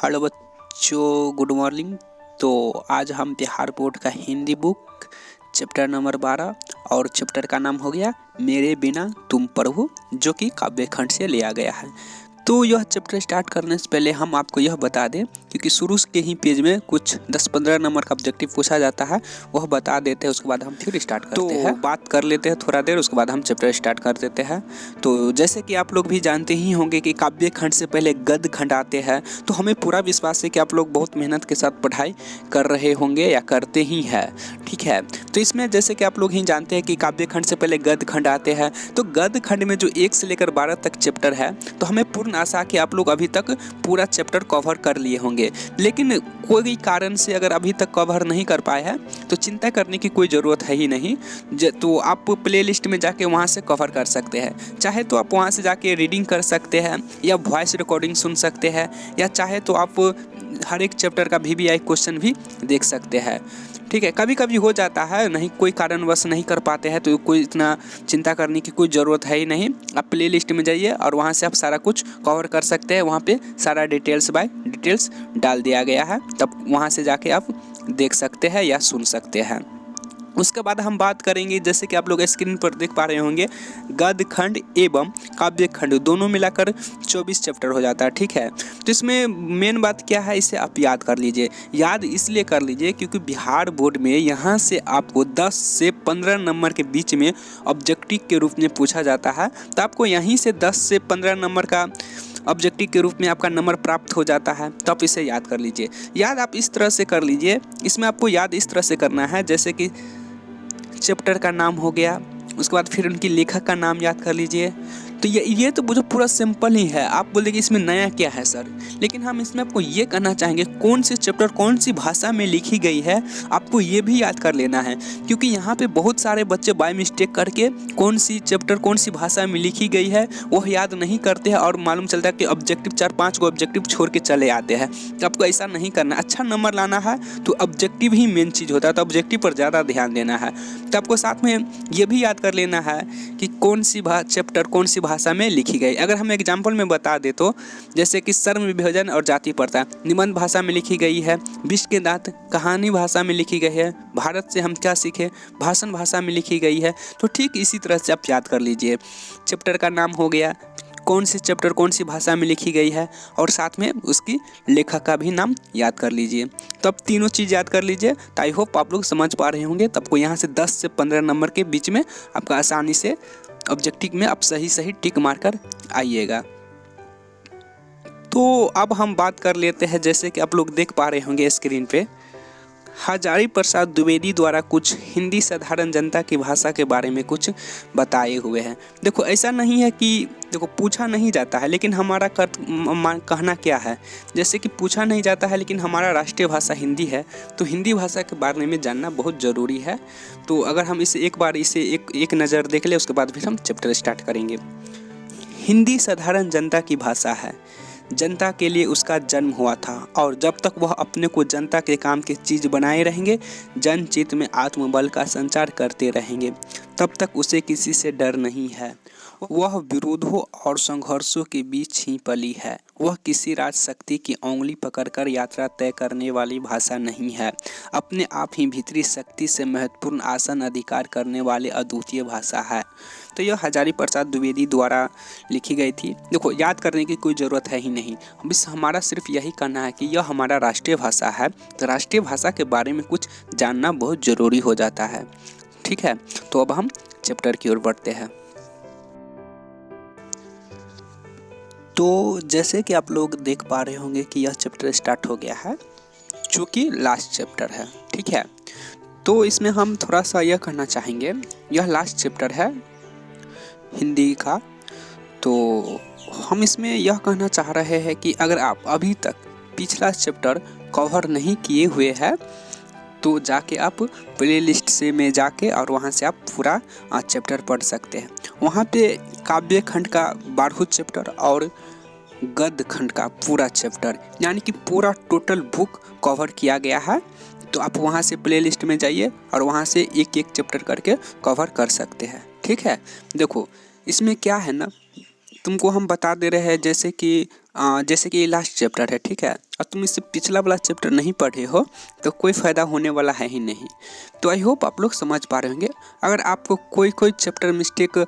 Hello बच्चों, good morning. तो आज हम बिहार बोर्ड का हिंदी बुक चैप्टर नंबर 12 और चैप्टर का नाम हो गया मेरे बिना तुम प्रभु, जो कि काव्य खंड से लिया गया है। तो यह चैप्टर स्टार्ट करने से पहले हम आपको यह बता दें, क्योंकि शुरू के ही पेज में कुछ 10-15 नंबर का ऑब्जेक्टिव पूछा जाता है, वह बता देते हैं, उसके बाद हम फिर स्टार्ट करते हैं। बात कर लेते हैं थोड़ा देर, उसके बाद हम चैप्टर स्टार्ट कर देते हैं। तो जैसे कि आप लोग भी जानते ही होंगे कि काव्य खंड से पहले गद्य खंड आते हैं, तो हमें पूरा विश्वास है कि आप लोग बहुत मेहनत के साथ पढ़ाई कर रहे होंगे या करते ही हैं। ठीक है, तो इसमें जैसे कि आप लोग ही जानते हैं कि काव्य खंड से पहले गद्य खंड आते हैं, तो गद्य खंड में जो 1 से लेकर 12 तक चैप्टर है, तो हमें पूर्ण आशा कि आप लोग अभी तक पूरा चैप्टर कवर कर लिए होंगे। लेकिन कोई कारण से अगर अभी तक कवर नहीं कर पाए हैं तो चिंता करने की कोई ज़रूरत है ही नहीं। तो आप प्लेलिस्ट में जाके वहाँ से कवर कर सकते हैं। चाहे तो आप वहाँ से जाके रीडिंग कर सकते हैं या वॉइस रिकॉर्डिंग सुन सकते हैं, या चाहे तो आप हर एक चैप्टर का VVI क्वेश्चन भी देख सकते हैं। ठीक है, कभी कभी हो जाता है, नहीं कोई कारणवश नहीं कर पाते हैं, तो कोई इतना चिंता करने की कोई ज़रूरत है ही नहीं। आप प्ले लिस्ट में जाइए और वहाँ से आप सारा कुछ कवर कर सकते हैं। वहाँ पे सारा डिटेल्स बाय डिटेल्स डाल दिया गया है, तब वहाँ से जाके आप देख सकते हैं या सुन सकते हैं। उसके बाद हम बात करेंगे, जैसे कि आप लोग स्क्रीन पर देख पा रहे होंगे, गद्य खंड एवं काव्य खंड दोनों मिलाकर 24 चैप्टर हो जाता है। ठीक है, तो इसमें मेन बात क्या है, इसे आप याद कर लीजिए। याद इसलिए कर लीजिए क्योंकि बिहार बोर्ड में यहाँ से आपको 10 से 15 नंबर के बीच में ऑब्जेक्टिव के रूप में पूछा जाता है। तो आपको यहीं से 10 से 15 नंबर का ऑब्जेक्टिव के रूप में आपका नंबर प्राप्त हो जाता है, तो आप इसे याद कर लीजिए। याद आप इस तरह से कर लीजिए, इसमें आपको याद इस तरह से करना है, जैसे कि चैप्टर का नाम हो गया, उसके बाद फिर उनकी लेखक का नाम याद कर लीजिए। तो ये तो मुझे पूरा सिंपल ही है। आप बोलेंगे इसमें नया क्या है सर, लेकिन हम इसमें आपको ये कहना चाहेंगे कौन सी चैप्टर कौन सी भाषा में लिखी गई है, आपको ये भी याद कर लेना है। क्योंकि यहाँ पे बहुत सारे बच्चे बाय मिस्टेक करके कौन सी चैप्टर कौन सी भाषा में लिखी गई है वह याद नहीं करते हैं, और मालूम चलता है कि ऑब्जेक्टिव 4-5 को ऑब्जेक्टिव छोड़ के चले आते हैं। तो आपको ऐसा नहीं करना। अच्छा नंबर लाना है तो ऑब्जेक्टिव ही मेन चीज़ होता है, तो ऑब्जेक्टिव पर ज़्यादा ध्यान देना है। तो आपको साथ में ये भी याद कर लेना है कि कौन सी चैप्टर कौन सी भाषा में लिखी गई। अगर हम एग्जाम्पल में बता दे तो, जैसे कि श्रम विभाजन और जाति प्रथा निबंध भाषा में लिखी गई है, विष के दांत कहानी भाषा में लिखी गई है, भारत से हम क्या सीखे भाषण भाषा में लिखी गई है। तो ठीक इसी तरह से आप याद कर लीजिए। चैप्टर का नाम हो गया, कौन सी चैप्टर कौन सी भाषा में लिखी गई है, और साथ में उसकी लेखक का भी नाम याद कर लीजिए। तो अब तीनों चीज़ याद कर लीजिए। तो आई होप आप लोग समझ पा रहे होंगे। तब को यहाँ से 10 से 15 नंबर के बीच में आपका आसानी से ऑब्जेक्टिव में आप सही टिक मारकर आइएगा। तो अब हम बात कर लेते हैं, जैसे कि आप लोग देख पा रहे होंगे स्क्रीन पे, हजारी प्रसाद द्विवेदी द्वारा कुछ हिंदी साधारण जनता की भाषा के बारे में कुछ बताए हुए हैं। देखो ऐसा नहीं है कि देखो पूछा नहीं जाता है, लेकिन हमारा कहना क्या है, जैसे कि पूछा नहीं जाता है लेकिन हमारा राष्ट्रीय भाषा हिंदी है, तो हिंदी भाषा के बारे में जानना बहुत ज़रूरी है। तो अगर हम इसे एक बार एक नज़र देख ले, उसके बाद फिर हम चैप्टर स्टार्ट करेंगे। हिंदी साधारण जनता की भाषा है, जनता के लिए उसका जन्म हुआ था, और जब तक वह अपने को जनता के काम की चीज़ बनाए रहेंगे, जनचित्त में आत्मबल का संचार करते रहेंगे, तब तक उसे किसी से डर नहीं है। वह विरोधों और संघर्षों के बीच ही पली है। वह किसी राज शक्ति की उंगली पकड़कर यात्रा तय करने वाली भाषा नहीं है, अपने आप ही भीतरी शक्ति से महत्वपूर्ण आसन अधिकार करने वाली अद्वितीय भाषा है। तो यह हजारी प्रसाद द्विवेदी द्वारा लिखी गई थी। देखो याद करने की कोई ज़रूरत है ही नहीं, बस हमारा सिर्फ यही कहना है कि यह हमारा राष्ट्रीय भाषा है, तो राष्ट्रीय भाषा के बारे में कुछ जानना बहुत ज़रूरी हो जाता है। ठीक है, तो अब हम चैप्टर की ओर बढ़ते हैं। तो जैसे कि आप लोग देख पा रहे होंगे कि यह चैप्टर स्टार्ट हो गया है, जो कि लास्ट चैप्टर है। ठीक है, तो इसमें हम थोड़ा सा यह कहना चाहेंगे, यह लास्ट चैप्टर है हिंदी का। तो हम इसमें यह कहना चाह रहे हैं कि अगर आप अभी तक पिछला चैप्टर कवर नहीं किए हुए हैं, तो जाके आप प्लेलिस्ट से में जाके और वहाँ से आप पूरा चैप्टर पढ़ सकते हैं। वहाँ पे काव्य खंड का 12 चैप्टर और गद्य खंड का पूरा चैप्टर, यानी कि पूरा टोटल बुक कवर किया गया है। तो आप वहाँ से प्लेलिस्ट में जाइए और वहाँ से एक एक चैप्टर करके कवर कर सकते हैं। ठीक है, देखो इसमें क्या है ना, तुमको हम बता दे रहे हैं, जैसे कि जैसे कि ये लास्ट चैप्टर है, ठीक है, और तुम इससे पिछला वाला चैप्टर नहीं पढ़े हो तो कोई फ़ायदा होने वाला है ही नहीं। तो आई होप आप लोग समझ पा रहे होंगे। अगर आपको कोई चैप्टर मिस्टेक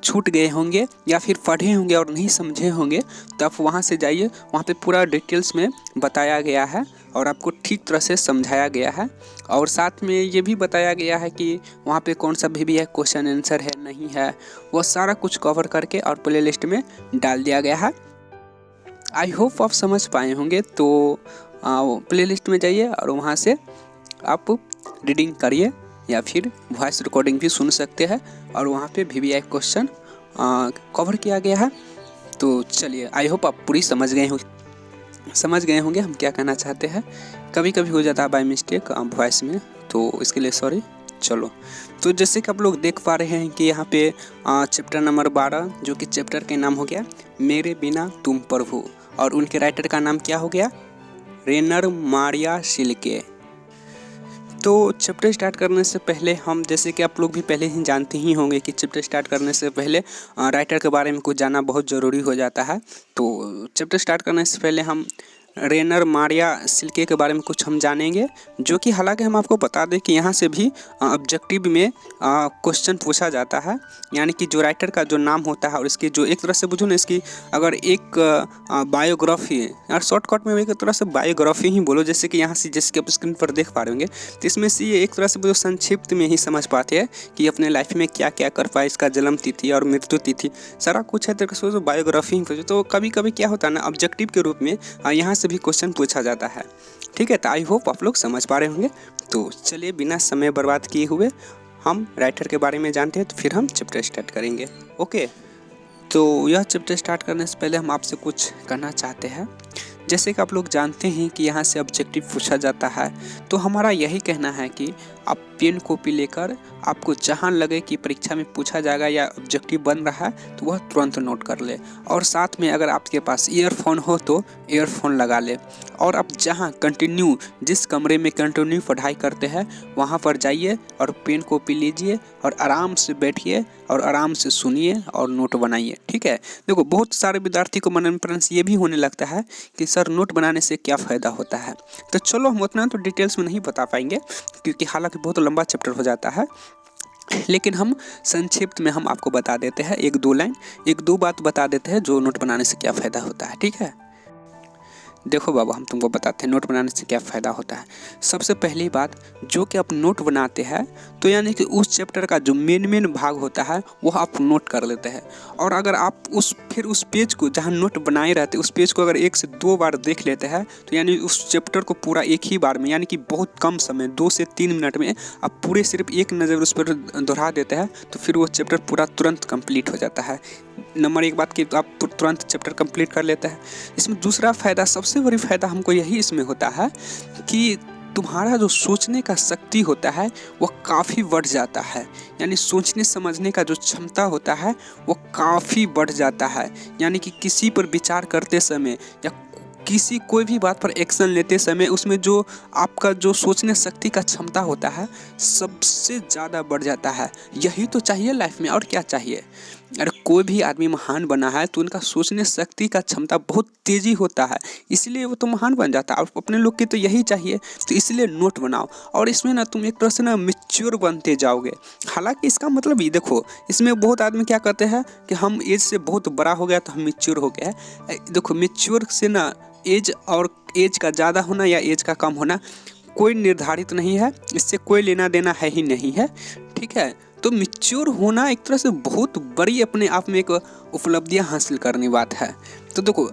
छूट गए होंगे या फिर पढ़े होंगे और नहीं समझे होंगे तो आप वहाँ से जाइए, वहाँ पे पूरा डिटेल्स में बताया गया है और आपको ठीक तरह से समझाया गया है। और साथ में ये भी बताया गया है कि वहाँ पे कौन सा भी है क्वेश्चन आंसर है नहीं है, वो सारा कुछ कवर करके और प्ले लिस्ट में डाल दिया गया है। आई होप आप समझ पाए होंगे। तो प्ले लिस्ट में जाइए और वहाँ से आप रीडिंग करिए या फिर वॉइस रिकॉर्डिंग भी सुन सकते हैं और वहाँ पे VVI क्वेश्चन कवर किया गया है। तो चलिए, आई होप आप पूरी समझ गए होंगे हम क्या कहना चाहते हैं। कभी कभी हो जाता है बाय मिस्टेक वॉइस में, तो इसके लिए सॉरी। चलो, तो जैसे कि आप लोग देख पा रहे हैं कि यहाँ पे चैप्टर नंबर 12 जो कि चैप्टर का नाम हो गया मेरे बिना तुम प्रभु, और उनके राइटर का नाम क्या हो गया, रेनर मारिया शिल्के। तो चैप्टर स्टार्ट करने से पहले हम, जैसे कि आप लोग भी पहले ही जानते ही होंगे कि चैप्टर स्टार्ट करने से पहले राइटर के बारे में कुछ जानना बहुत ज़रूरी हो जाता है। तो चैप्टर स्टार्ट करने से पहले हम रेनर मारिया शिल्के के बारे में कुछ हम जानेंगे, जो कि हालांकि हम आपको बता दें कि यहाँ से भी ऑब्जेक्टिव में क्वेश्चन पूछा जाता है। यानी कि जो राइटर का जो नाम होता है और इसकी जो एक तरह से बुझो ना, इसकी अगर एक बायोग्राफी है यार, शॉर्टकट में एक तरह से बायोग्राफी ही बोलो, जैसे कि यहाँ से जैसे कि आप स्क्रीन पर देख पा रहे होंगे, तो इसमें से ये एक तरह से संक्षिप्त में ही समझ पाते हैं कि अपने लाइफ में क्या क्या कर पाए, इसका जन्म तिथि और मृत्यु तिथि सारा कुछ है। तो बायोग्राफी ही, तो कभी कभी क्या होता है ना, ऑब्जेक्टिव के रूप में यहाँ भी क्वेश्चन पूछा जाता है, ठीक है। तो आई होप आप लोग समझ पा रहे होंगे। तो चलिए, बिना समय बर्बाद किए हुए हम राइटर के बारे में जानते हैं, तो फिर हम चैप्टर स्टार्ट करेंगे। ओके, तो यह चैप्टर स्टार्ट करने से पहले हम आपसे कुछ कहना चाहते हैं। जैसे कि आप लोग जानते हैं कि यहाँ से ऑब्जेक्टिव पूछा जाता है, तो हमारा यही कहना है कि आप पेन कॉपी लेकर आपको जहाँ लगे कि परीक्षा में पूछा जाएगा या ऑब्जेक्टिव बन रहा है तो वह तुरंत नोट कर ले। और साथ में अगर आपके पास ईयरफोन हो तो ईयरफोन लगा ले, और आप जहाँ कंटिन्यू, जिस कमरे में कंटिन्यू पढ़ाई करते हैं वहाँ पर जाइए और पेन कॉपी लीजिए और आराम से बैठिए और आराम से सुनिए और नोट बनाइए, ठीक है। देखो, बहुत सारे विद्यार्थी को मन में प्रश्न ये भी होने लगता है कि सर नोट बनाने से क्या फ़ायदा होता है। तो चलो, हम उतना तो डिटेल्स में नहीं बता पाएंगे क्योंकि हालांकि बहुत लंबा चैप्टर हो जाता है, लेकिन हम संक्षिप्त में हम आपको बता देते हैं, एक दो बात बता देते हैं जो नोट बनाने से क्या फ़ायदा होता है, ठीक है। देखो बाबा, हम तुमको बताते हैं नोट बनाने से क्या फ़ायदा होता है। सबसे पहली बात, जो कि आप नोट बनाते हैं तो यानी कि उस चैप्टर का जो मेन भाग होता है वह आप नोट कर लेते हैं। और अगर आप फिर उस पेज को जहाँ नोट बनाए रहते हैं उस पेज को अगर 1 से 2 बार देख लेते हैं तो यानी उस चैप्टर को पूरा एक ही बार में, यानी कि बहुत कम समय 2 से 3 मिनट में आप पूरे सिर्फ एक नज़र उस पर दोहरा देते हैं तो फिर वो चैप्टर पूरा तुरंत कंप्लीट हो जाता है। नंबर 1 बात कि आप तुरंत चैप्टर कंप्लीट कर लेते हैं। इसमें दूसरा फ़ायदा, सबसे बड़ी फ़ायदा हमको यही इसमें होता है कि तुम्हारा जो सोचने का शक्ति होता है वो काफ़ी बढ़ जाता है। यानी सोचने समझने का जो क्षमता होता है वो काफ़ी बढ़ जाता है। यानी कि किसी पर विचार करते समय या कोई भी बात पर एक्शन लेते समय उसमें जो आपका जो सोचने शक्ति का क्षमता होता है सबसे ज़्यादा बढ़ जाता है। यही तो चाहिए लाइफ में, और क्या चाहिए। अरे कोई भी आदमी महान बना है तो उनका सोचने शक्ति का क्षमता बहुत तेज़ी होता है, इसलिए वो तो महान बन जाता है। और अपने लोग के तो यही चाहिए, तो इसलिए नोट बनाओ और इसमें ना तुम एक तरह से ना मैच्योर बनते जाओगे। हालांकि इसका मतलब ये देखो, इसमें बहुत आदमी क्या कहते हैं कि हम एज से बहुत बड़ा हो गया तो हम मैच्योर हो गए हैं। देखो, मैच्योर से ना एज और एज का ज़्यादा होना या एज का कम होना कोई निर्धारित नहीं है, इससे कोई लेना देना है ही नहीं है, ठीक है। तो मैच्योर होना एक तरह से बहुत बड़ी अपने आप में एक उपलब्धियां हासिल करने बात है। तो देखो,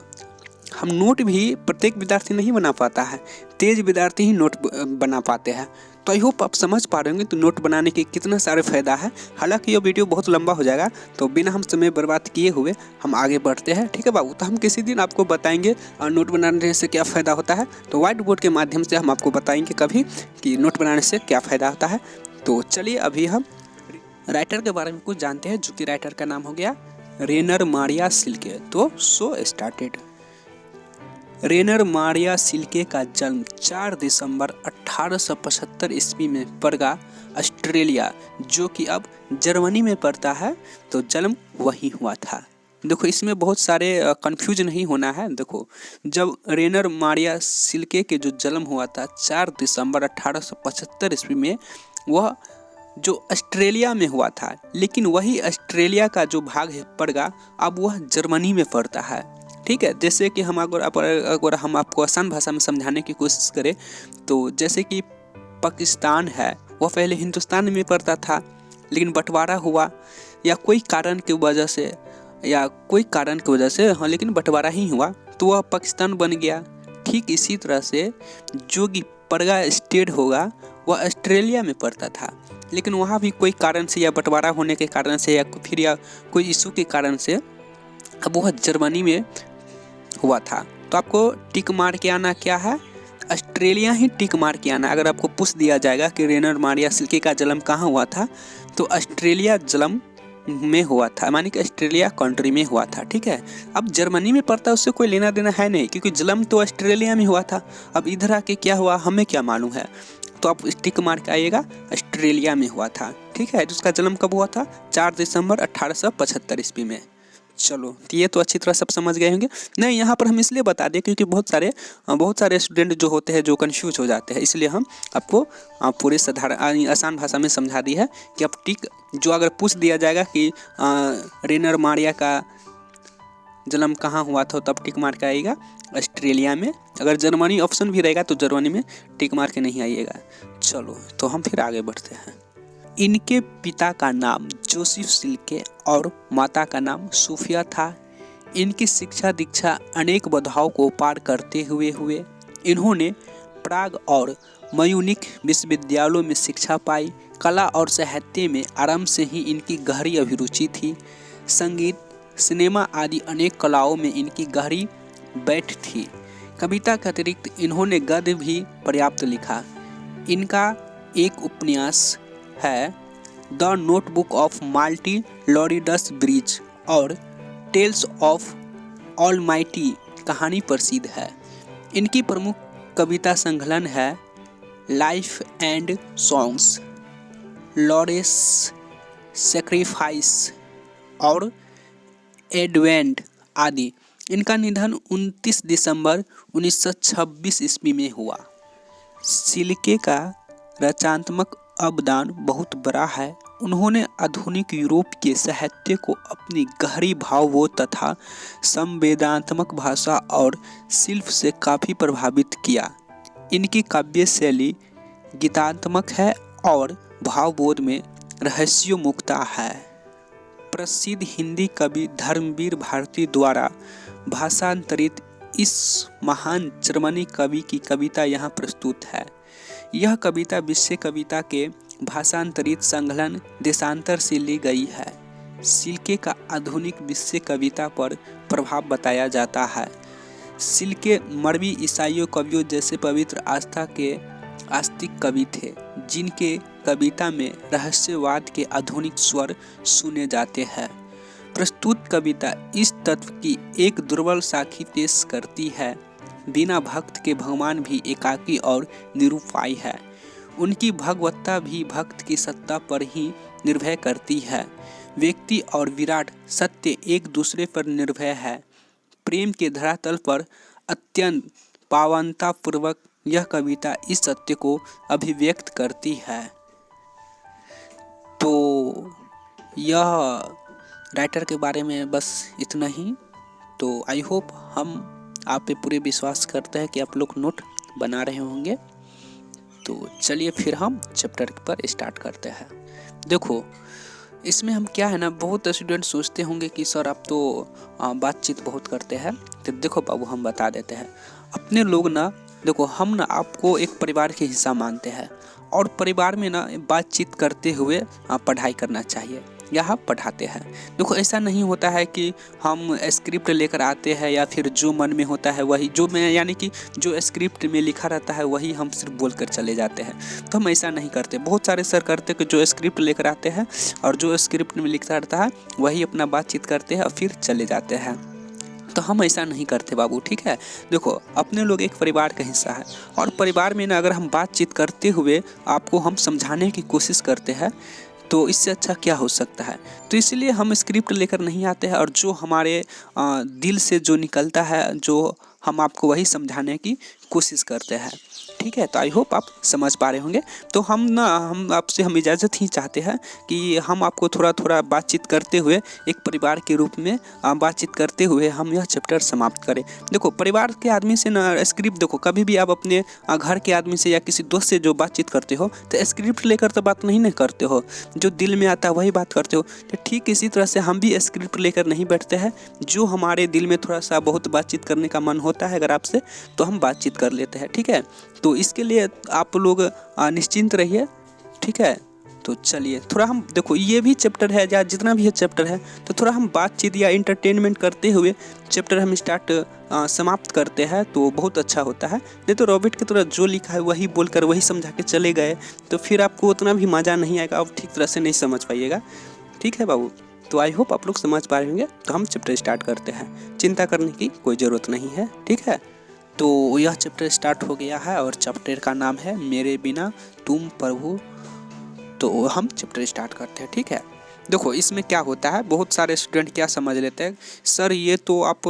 हम नोट भी प्रत्येक विद्यार्थी नहीं बना पाता है, तेज विद्यार्थी ही नोट बना पाते हैं। तो आई होप आप समझ पा रहे होंगे तो नोट बनाने के कितना सारे फ़ायदा है। हालांकि ये वीडियो बहुत लंबा हो जाएगा, तो बिना हम समय बर्बाद किए हुए हम आगे बढ़ते हैं, ठीक है बाबू। तो हम किसी दिन आपको बताएंगे नोट बनाने से क्या फ़ायदा होता है। तो व्हाइट बोर्ड के माध्यम से हम आपको बताएंगे कभी कि नोट बनाने से क्या फ़ायदा होता है। तो चलिए, अभी हम राइटर के बारे में कुछ जानते हैं, जो कि राइटर का नाम हो गया रेनर मारिया शिल्के। तो सो स्टार्टेड। रेनर मारिया शिल्के का जन्म 4 दिसंबर 1875 ईस्वी में परगा, ऑस्ट्रेलिया, जो कि अब जर्मनी में पड़ता है, तो जन्म वहीं हुआ था। देखो इसमें बहुत सारे कंफ्यूज नहीं होना है। देखो जब रेनर मारिया सिल्के के जो जन्म हुआ था 4 दिसंबर 1875 ईस्वी में, वह जो ऑस्ट्रेलिया में हुआ था, लेकिन वही ऑस्ट्रेलिया का जो भाग पड़ेगा अब वह जर्मनी में पड़ता है। ठीक है, जैसे कि हम अगर हम आपको आसान भाषा में समझाने की कोशिश करें तो जैसे कि पाकिस्तान है वह पहले हिंदुस्तान में पड़ता था, लेकिन बंटवारा हुआ या कोई कारण की वजह से हाँ, लेकिन बंटवारा ही हुआ तो वह पाकिस्तान बन गया। ठीक इसी तरह से जो कि परगा स्टेट होगा वह ऑस्ट्रेलिया में पड़ता था, लेकिन वहाँ भी कोई कारण से या बंटवारा होने के कारण से या कोई इशू के कारण से अब वह जर्मनी में हुआ था। तो आपको टिक मार के आना क्या है, ऑस्ट्रेलिया ही टिक मार के आना। अगर आपको पूछ दिया जाएगा कि रेनर मारिया सिल्के का जन्म कहाँ हुआ था तो ऑस्ट्रेलिया जन्म में हुआ था, मानी कि ऑस्ट्रेलिया कंट्री में हुआ था। ठीक है, अब जर्मनी में पड़ता है उससे कोई लेना देना है नहीं, क्योंकि जन्म तो ऑस्ट्रेलिया में हुआ था। अब इधर आके क्या हुआ हमें क्या मालूम है, तो आप टिक मार के आइएगा ऑस्ट्रेलिया में हुआ था। ठीक है, जिसका जन्म कब हुआ था 4 दिसंबर 1875 ईस्वी में। चलो तो ये तो अच्छी तरह सब समझ गए होंगे। नहीं, यहाँ पर हम इसलिए बता दें क्योंकि बहुत सारे स्टूडेंट जो होते हैं जो कंफ्यूज हो जाते हैं, इसलिए हम आपको पूरे साधारण आसान भाषा में समझा दी है कि आप टिक जो अगर पूछ दिया जाएगा कि रेनर मारिया का जन्म कहाँ हुआ था तब टिक मार के आइएगा ऑस्ट्रेलिया में। अगर जर्मनी ऑप्शन भी रहेगा तो जर्मनी में टिक मार के नहीं आइएगा। चलो तो हम फिर आगे बढ़ते हैं। इनके पिता का नाम जोसेफ सिल्के और माता का नाम सूफिया था। इनकी शिक्षा दीक्षा अनेक बाधाओं को पार करते हुए इन्होंने प्राग और म्यूनिख विश्वविद्यालयों में शिक्षा पाई। कला और साहित्य में आरंभ से ही इनकी गहरी अभिरुचि थी। संगीत, सिनेमा आदि अनेक कलाओं में इनकी गहरी बैठ थी। कविता के अतिरिक्त इन्होंने गद्य भी पर्याप्त लिखा। इनका एक उपन्यास है the notebook of Malte Laurids Brigge और टेल्स ऑफ ऑलमाइटी कहानी प्रसिद्ध है। इनकी प्रमुख कविता संकलन है life and songs, Lares sacrifice और एडवेंट आदि। इनका निधन 29 दिसंबर 1926 ईस्वी में हुआ। सिल्के का रचनात्मक अवदान बहुत बड़ा है। उन्होंने आधुनिक यूरोप के साहित्य को अपनी गहरी भावबोध तथा संवेदनात्मक भाषा और शिल्प से काफ़ी प्रभावित किया। इनकी काव्य शैली गीतात्मक है और भावबोध में रहस्योन्मुखता है। प्रसिद्ध हिंदी कवि धर्मवीर भारती द्वारा भाषांतरित इस महान जर्मनी कवि की कविता यहाँ प्रस्तुत है। यह कविता विश्व कविता के भाषांतरित संकलन देशांतर से ली गई है। सिल्के का आधुनिक विश्व कविता पर प्रभाव बताया जाता है। सिल्के मरवी ईसाइयों कवियों जैसे पवित्र आस्था के आस्तिक कवि थे, जिनके कविता में रहस्यवाद के आधुनिक स्वर सुने जाते हैं। प्रस्तुत कविता इस तत्व की एक दुर्बल साखी पेश करती है। बिना भक्त के भगवान भी एकाकी और निरुपाय है। उनकी भगवत्ता भी भक्त की सत्ता पर ही निर्भर करती है। व्यक्ति और विराट सत्य एक दूसरे पर निर्भर है। प्रेम के धरातल पर अत्यंत पावनतापूर्वक यह कविता इस सत्य को अभिव्यक्त करती है। तो यह राइटर के बारे में बस इतना ही। तो आई होप हम आप पे पूरे विश्वास करते हैं कि आप लोग नोट बना रहे होंगे। तो चलिए फिर हम चैप्टर पर स्टार्ट करते हैं। देखो इसमें हम क्या है ना, बहुत स्टूडेंट सोचते होंगे कि सर आप तो बातचीत बहुत करते हैं। तो देखो बाबू हम बता देते हैं। अपने लोग ना, देखो हम ना आपको एक परिवार के हिस्सा मानते हैं और परिवार में ना बातचीत करते हुए पढ़ाई करना चाहिए, यहाँ पढ़ाते हैं। देखो ऐसा नहीं होता है कि हम स्क्रिप्ट लेकर आते हैं या फिर जो मन में होता है वही यानी कि जो स्क्रिप्ट में लिखा रहता है वही हम सिर्फ बोलकर चले जाते हैं। तो हम ऐसा नहीं करते। बहुत सारे सर करते कि जो स्क्रिप्ट लेकर आते हैं और जो स्क्रिप्ट में लिखा रहता है वही अपना बातचीत करते हैं और फिर चले जाते हैं। तो हम ऐसा नहीं करते बाबू, ठीक है। देखो अपने लोग एक परिवार का हिस्सा है और परिवार में ना अगर हम बातचीत करते हुए आपको हम समझाने की कोशिश करते हैं तो इससे अच्छा क्या हो सकता है। तो इसलिए हम स्क्रिप्ट लेकर नहीं आते हैं और जो हमारे दिल से जो निकलता है, जो हम आपको वही समझाने की कोशिश करते हैं। ठीक है, तो आई होप आप समझ पा रहे होंगे। तो हम आपसे हम इजाज़त ही चाहते हैं कि हम आपको थोड़ा थोड़ा बातचीत करते हुए, एक परिवार के रूप में बातचीत करते हुए हम यह चैप्टर समाप्त करें। देखो, परिवार के आदमी से ना स्क्रिप्ट, देखो कभी भी आप अपने घर के आदमी से या किसी दोस्त से जो बातचीत करते हो तो स्क्रिप्ट लेकर तो बात नहीं करते हो, जो दिल में आता है वही बात करते हो। तो ठीक इसी तरह से हम भी स्क्रिप्ट लेकर नहीं बैठते हैं। जो हमारे दिल में थोड़ा सा बहुत बातचीत करने का मन होता है अगर आपसे, तो हम बातचीत कर लेते हैं। ठीक है, तो इसके लिए आप लोग निश्चिंत रहिए। ठीक है, तो चलिए थोड़ा हम, देखो ये भी चैप्टर है या जितना भी ये चैप्टर है, तो थोड़ा हम बातचीत या इंटरटेनमेंट करते हुए चैप्टर हम समाप्त करते हैं तो बहुत अच्छा होता है। नहीं तो रॉबिट की तरह जो लिखा है वही बोलकर वही समझा के चले गए तो फिर आपको उतना भी मज़ा नहीं आएगा, आप ठीक तरह से नहीं समझ पाइएगा। ठीक है बाबू, तो आई होप आप लोग समझ पा रहे होंगे। तो हम चैप्टर स्टार्ट करते हैं, चिंता करने की कोई ज़रूरत नहीं है। ठीक है, तो यह चैप्टर स्टार्ट हो गया है और चैप्टर का नाम है मेरे बिना तुम प्रभु। तो हम चैप्टर स्टार्ट करते हैं। ठीक है, देखो इसमें क्या होता है, बहुत सारे स्टूडेंट क्या समझ लेते हैं, सर ये तो आप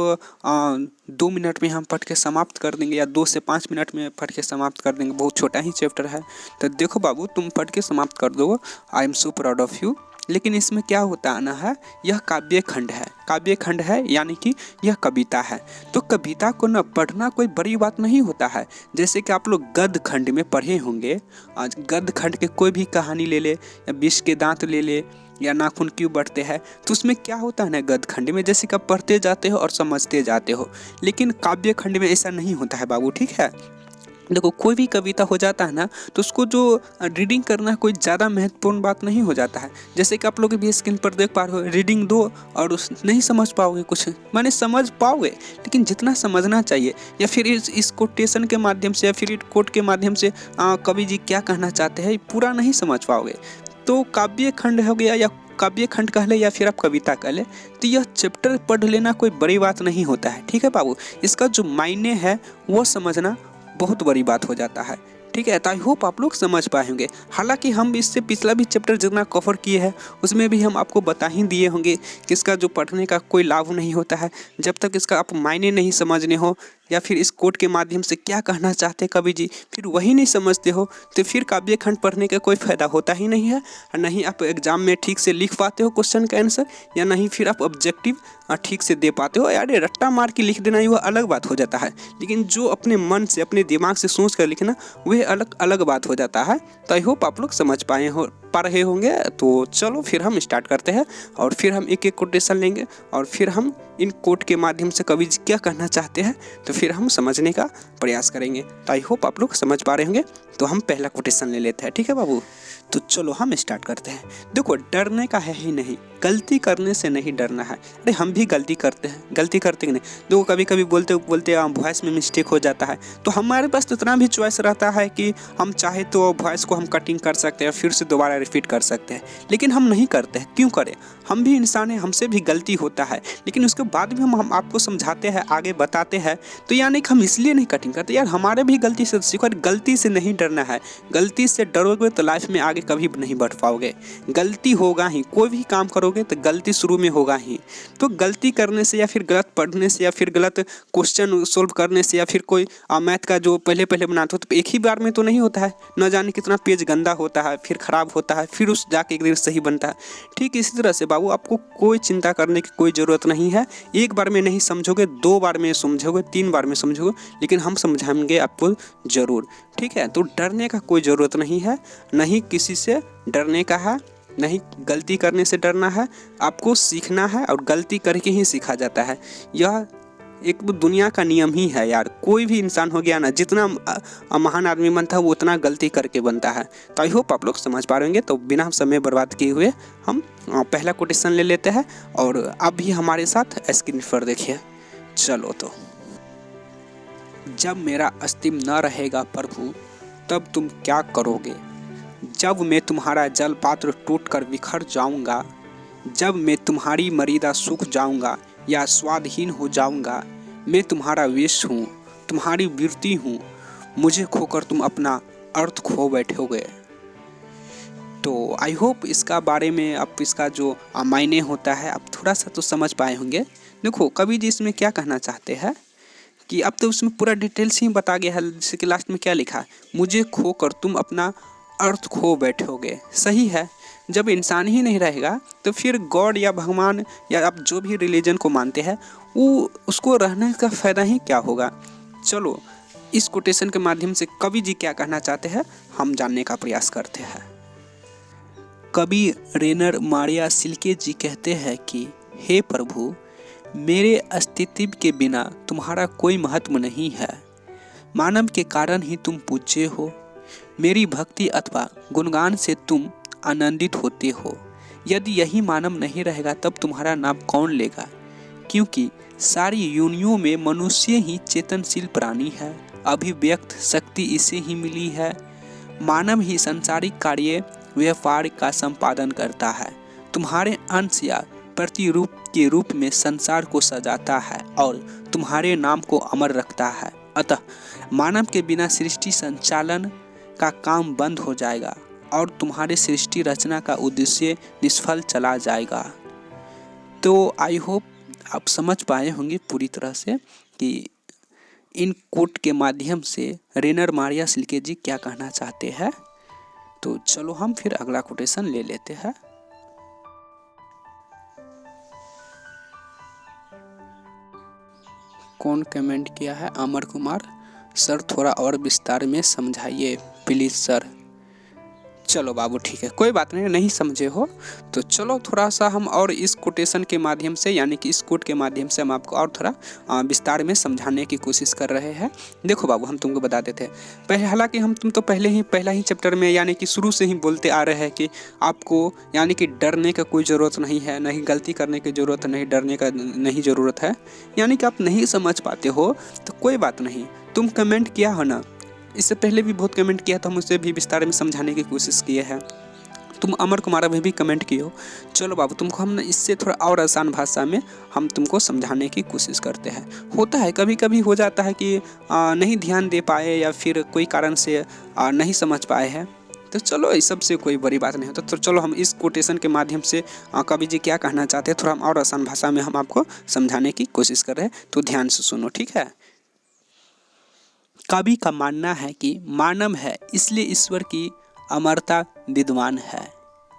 2 मिनट में हम पढ़ के समाप्त कर देंगे या 2 से 5 मिनट में पढ़ के समाप्त कर देंगे, बहुत छोटा ही चैप्टर है। तो देखो बाबू, तुम पढ़ के समाप्त कर दो, I am so proud of you. लेकिन इसमें क्या होता है ना, है यह काव्य खंड है, काव्य खंड है यानी कि यह कविता है। तो कविता को न पढ़ना कोई बड़ी बात नहीं होता है। जैसे कि आप लोग गद्य खंड में पढ़े होंगे, आज गद्य खंड के कोई भी कहानी ले ले या विष के दांत ले ले या नाखून क्यों बढ़ते हैं, तो उसमें क्या होता है ना, गद्य खंड में जैसे कि आप पढ़ते जाते हो और समझते जाते हो। लेकिन काव्य खंड में ऐसा नहीं होता है बाबू। ठीक है, देखो कोई भी कविता हो जाता है ना, तो उसको जो रीडिंग करना कोई ज़्यादा महत्वपूर्ण बात नहीं हो जाता है। जैसे कि आप लोग भी स्क्रीन पर देख पा रहे हो, रीडिंग दो और नहीं समझ पाओगे कुछ, माने समझ पाओगे लेकिन जितना समझना चाहिए, या फिर इस कोटेशन के माध्यम से या फिर कोट के माध्यम से कवि जी क्या कहना चाहते हैं पूरा नहीं समझ पाओगे। तो काव्य खंड हो गया या काव्य खंड कह ले या फिर आप कविता कह ले, तो यह चैप्टर पढ़ लेना कोई बड़ी बात नहीं होता है। ठीक है बाबू, इसका जो मायने है वो समझना बहुत बड़ी बात हो जाता है। ठीक है, तो आई होप आप लोग समझ पाए होंगे। हालांकि हम इससे पिछला भी चैप्टर जितना कवर किए हैं उसमें भी हम आपको बता ही दिए होंगे कि इसका जो पढ़ने का कोई लाभ नहीं होता है जब तक इसका आप मायने नहीं समझने हो, या फिर इस कोट के माध्यम से क्या कहना चाहते कवि जी फिर वही नहीं समझते हो, तो फिर काव्य खंड पढ़ने का कोई फ़ायदा होता ही नहीं है। और नहीं आप एग्जाम में ठीक से लिख पाते हो क्वेश्चन का आंसर, या नहीं फिर आप ऑब्जेक्टिव ठीक से दे पाते हो। यार रट्टा मार के लिख देना वह अलग बात हो जाता है, लेकिन जो अपने मन से अपने दिमाग से सोच कर लिखना वह अलग अलग बात हो जाता है। तो आई होप आप लोग समझ पा रहे होंगे। तो चलो फिर हम स्टार्ट करते हैं और फिर हम एक एक कोटेशन लेंगे और फिर हम इन कोट के माध्यम से कवि जी क्या कहना चाहते हैं तो फिर हम समझने का प्रयास करेंगे। तो आई होप आप लोग समझ पा रहे होंगे। तो हम पहला कोटेशन ले लेते हैं। ठीक है बाबू, तो चलो हम स्टार्ट करते हैं। देखो डरने का है ही नहीं, गलती करने से नहीं डरना है। अरे हम भी गलती करते हैं, गलती करते कि नहीं। देखो कभी कभी बोलते बोलते वॉइस में मिस्टेक हो जाता है, तो हमारे पास तो इतना भी चॉइस रहता है कि हम चाहे तो वॉइस को हम कटिंग कर सकते हैं, फिर से दोबारा रिपीट कर सकते हैं, लेकिन हम नहीं करते हैं। क्यों करें, हम भी इंसान हैं, हमसे भी गलती होता है, लेकिन उसके बाद भी हम आपको समझाते हैं, आगे बताते हैं। तो यानी कि हम इसलिए नहीं कटिंग करते, यार हमारे भी गलती से सीखो। गलती से नहीं डरना है, गलती से डरोगे तो लाइफ में आगे कभी नहीं बढ़ पाओगे। गलती होगा ही, कोई भी काम करोगे तो गलती शुरू में होगा ही। तो गलती करने से या फिर गलत पढ़ने से या फिर गलत क्वेश्चन सोल्व करने से या फिर कोई मैथ का जो पहले बनाते हो तो एक ही बार में तो नहीं होता है, न जाने कितना पेज गंदा होता है, फिर खराब होता है, फिर उस जाके एक दिन सही बनता है। ठीक इसी तरह से बाबू आपको कोई चिंता करने की कोई ज़रूरत नहीं है। एक बार में नहीं समझोगे, 2 बार में समझोगे, 3 बार में समझोगे, लेकिन हम समझाएंगे आपको ज़रूर। ठीक है, तो डरने का कोई ज़रूरत नहीं है, नहीं किसी से डरने का है, नहीं गलती करने से डरना है। आपको सीखना है और गलती करके ही सीखा जाता है। यह एक दुनिया का नियम ही है यार। कोई भी इंसान हो गया ना, जितना महान आदमी बनता है वो उतना गलती करके बनता है। तो आई होप आप लोग समझ पा रहे होंगे। तो बिना समय बर्बाद किए हुए हम पहला कोटेशन ले लेते हैं और आप भी हमारे साथ स्क्रीन पर देखिए। चलो तो, जब मेरा अस्तित्व न रहेगा प्रभु तब तुम क्या करोगे। जब मैं तुम्हारा जल पात्र टूट कर बिखर जाऊंगा, जब मैं तुम्हारी मरीदा सूख जाऊंगा या स्वादहीन हो जाऊंगा, मैं तुम्हारा विष हूँ, तुम्हारी वृत्ति हूँ, मुझे खोकर तुम अपना अर्थ खो बैठोगे। तो आई होप इसका बारे में आप इसका जो मायने होता है आप थोड़ा सा तो समझ पाए होंगे। देखो कवि जी इसमें क्या कहना चाहते हैं कि अब तो उसमें पूरा डिटेल्स ही बता गया है। जैसे कि लास्ट में क्या लिखा है, मुझे खोकर तुम अपना अर्थ खो बैठोगे। सही है, जब इंसान ही नहीं रहेगा तो फिर गॉड या भगवान या आप जो भी रिलीजन को मानते हैं वो उसको रहने का फ़ायदा ही क्या होगा। चलो इस कोटेशन के माध्यम से कवि जी क्या कहना चाहते हैं हम जानने का प्रयास करते हैं। कवि रेनर मारिया सिल्के जी कहते हैं कि हे प्रभु, मेरे अस्तित्व के बिना तुम्हारा कोई महत्व नहीं है। मानव के कारण ही तुम पूज्य हो। मेरी भक्ति अथवा गुणगान से तुम आनंदित होते हो। यदि यही मानव नहीं रहेगा तब तुम्हारा नाम कौन लेगा, क्योंकि सारी योनियों में मनुष्य ही चेतनशील प्राणी है। अभिव्यक्त शक्ति इसे ही मिली है। मानव ही सांसारिक कार्य व्यापार का संपादन करता है। तुम्हारे अंश या प्रतिरूप के रूप में संसार को सजाता है और तुम्हारे नाम को अमर रखता है। अतः मानव के बिना सृष्टि संचालन का काम बंद हो जाएगा और तुम्हारे सृष्टि रचना का उद्देश्य निष्फल चला जाएगा। तो आई होप आप समझ पाए होंगे पूरी तरह से कि इन कोट के माध्यम से रेनर मारिया सिल्के जी क्या कहना चाहते हैं। तो चलो हम फिर अगला कोटेशन ले लेते हैं। कौन कमेंट किया है? अमर कुमार सर, थोड़ा और विस्तार में समझाइए प्लीज़ सर। चलो बाबू ठीक है, कोई बात नहीं, नहीं समझे हो तो चलो थोड़ा सा हम और इस कोटेशन के माध्यम से यानी कि इस कोट के माध्यम से हम आपको और थोड़ा विस्तार में समझाने की कोशिश कर रहे हैं। देखो बाबू हम तुमको बता देते हैं पहले, हालांकि तुम तो पहला ही चैप्टर में यानी कि शुरू से ही बोलते आ रहे हैं कि आपको यानी कि डरने का कोई ज़रूरत नहीं है, नहीं गलती करने की ज़रूरत नहीं, डरने का नहीं ज़रूरत है। यानी कि आप नहीं समझ पाते हो तो कोई बात नहीं, तुम कमेंट किया हो ना, इससे पहले भी बहुत कमेंट किया था, हम उसे भी विस्तार में समझाने की कोशिश किए हैं। तुम अमर कुमार में भी कमेंट किए हो। चलो बाबू तुमको हम इससे थोड़ा और आसान भाषा में हम तुमको समझाने की कोशिश करते हैं। होता है कभी कभी हो जाता है कि नहीं ध्यान दे पाए या फिर कोई कारण से नहीं समझ पाए हैं, तो चलो इस सब से कोई बड़ी बात नहीं होता। तो चलो हम इस कोटेशन के माध्यम से कवि जी क्या कहना चाहते हैं थोड़ा हम और आसान भाषा में हम आपको समझाने की कोशिश कर रहे हैं, तो ध्यान से सुनो, ठीक है। कवि का मानना है कि मानव है इसलिए ईश्वर की अमरता विद्वान है।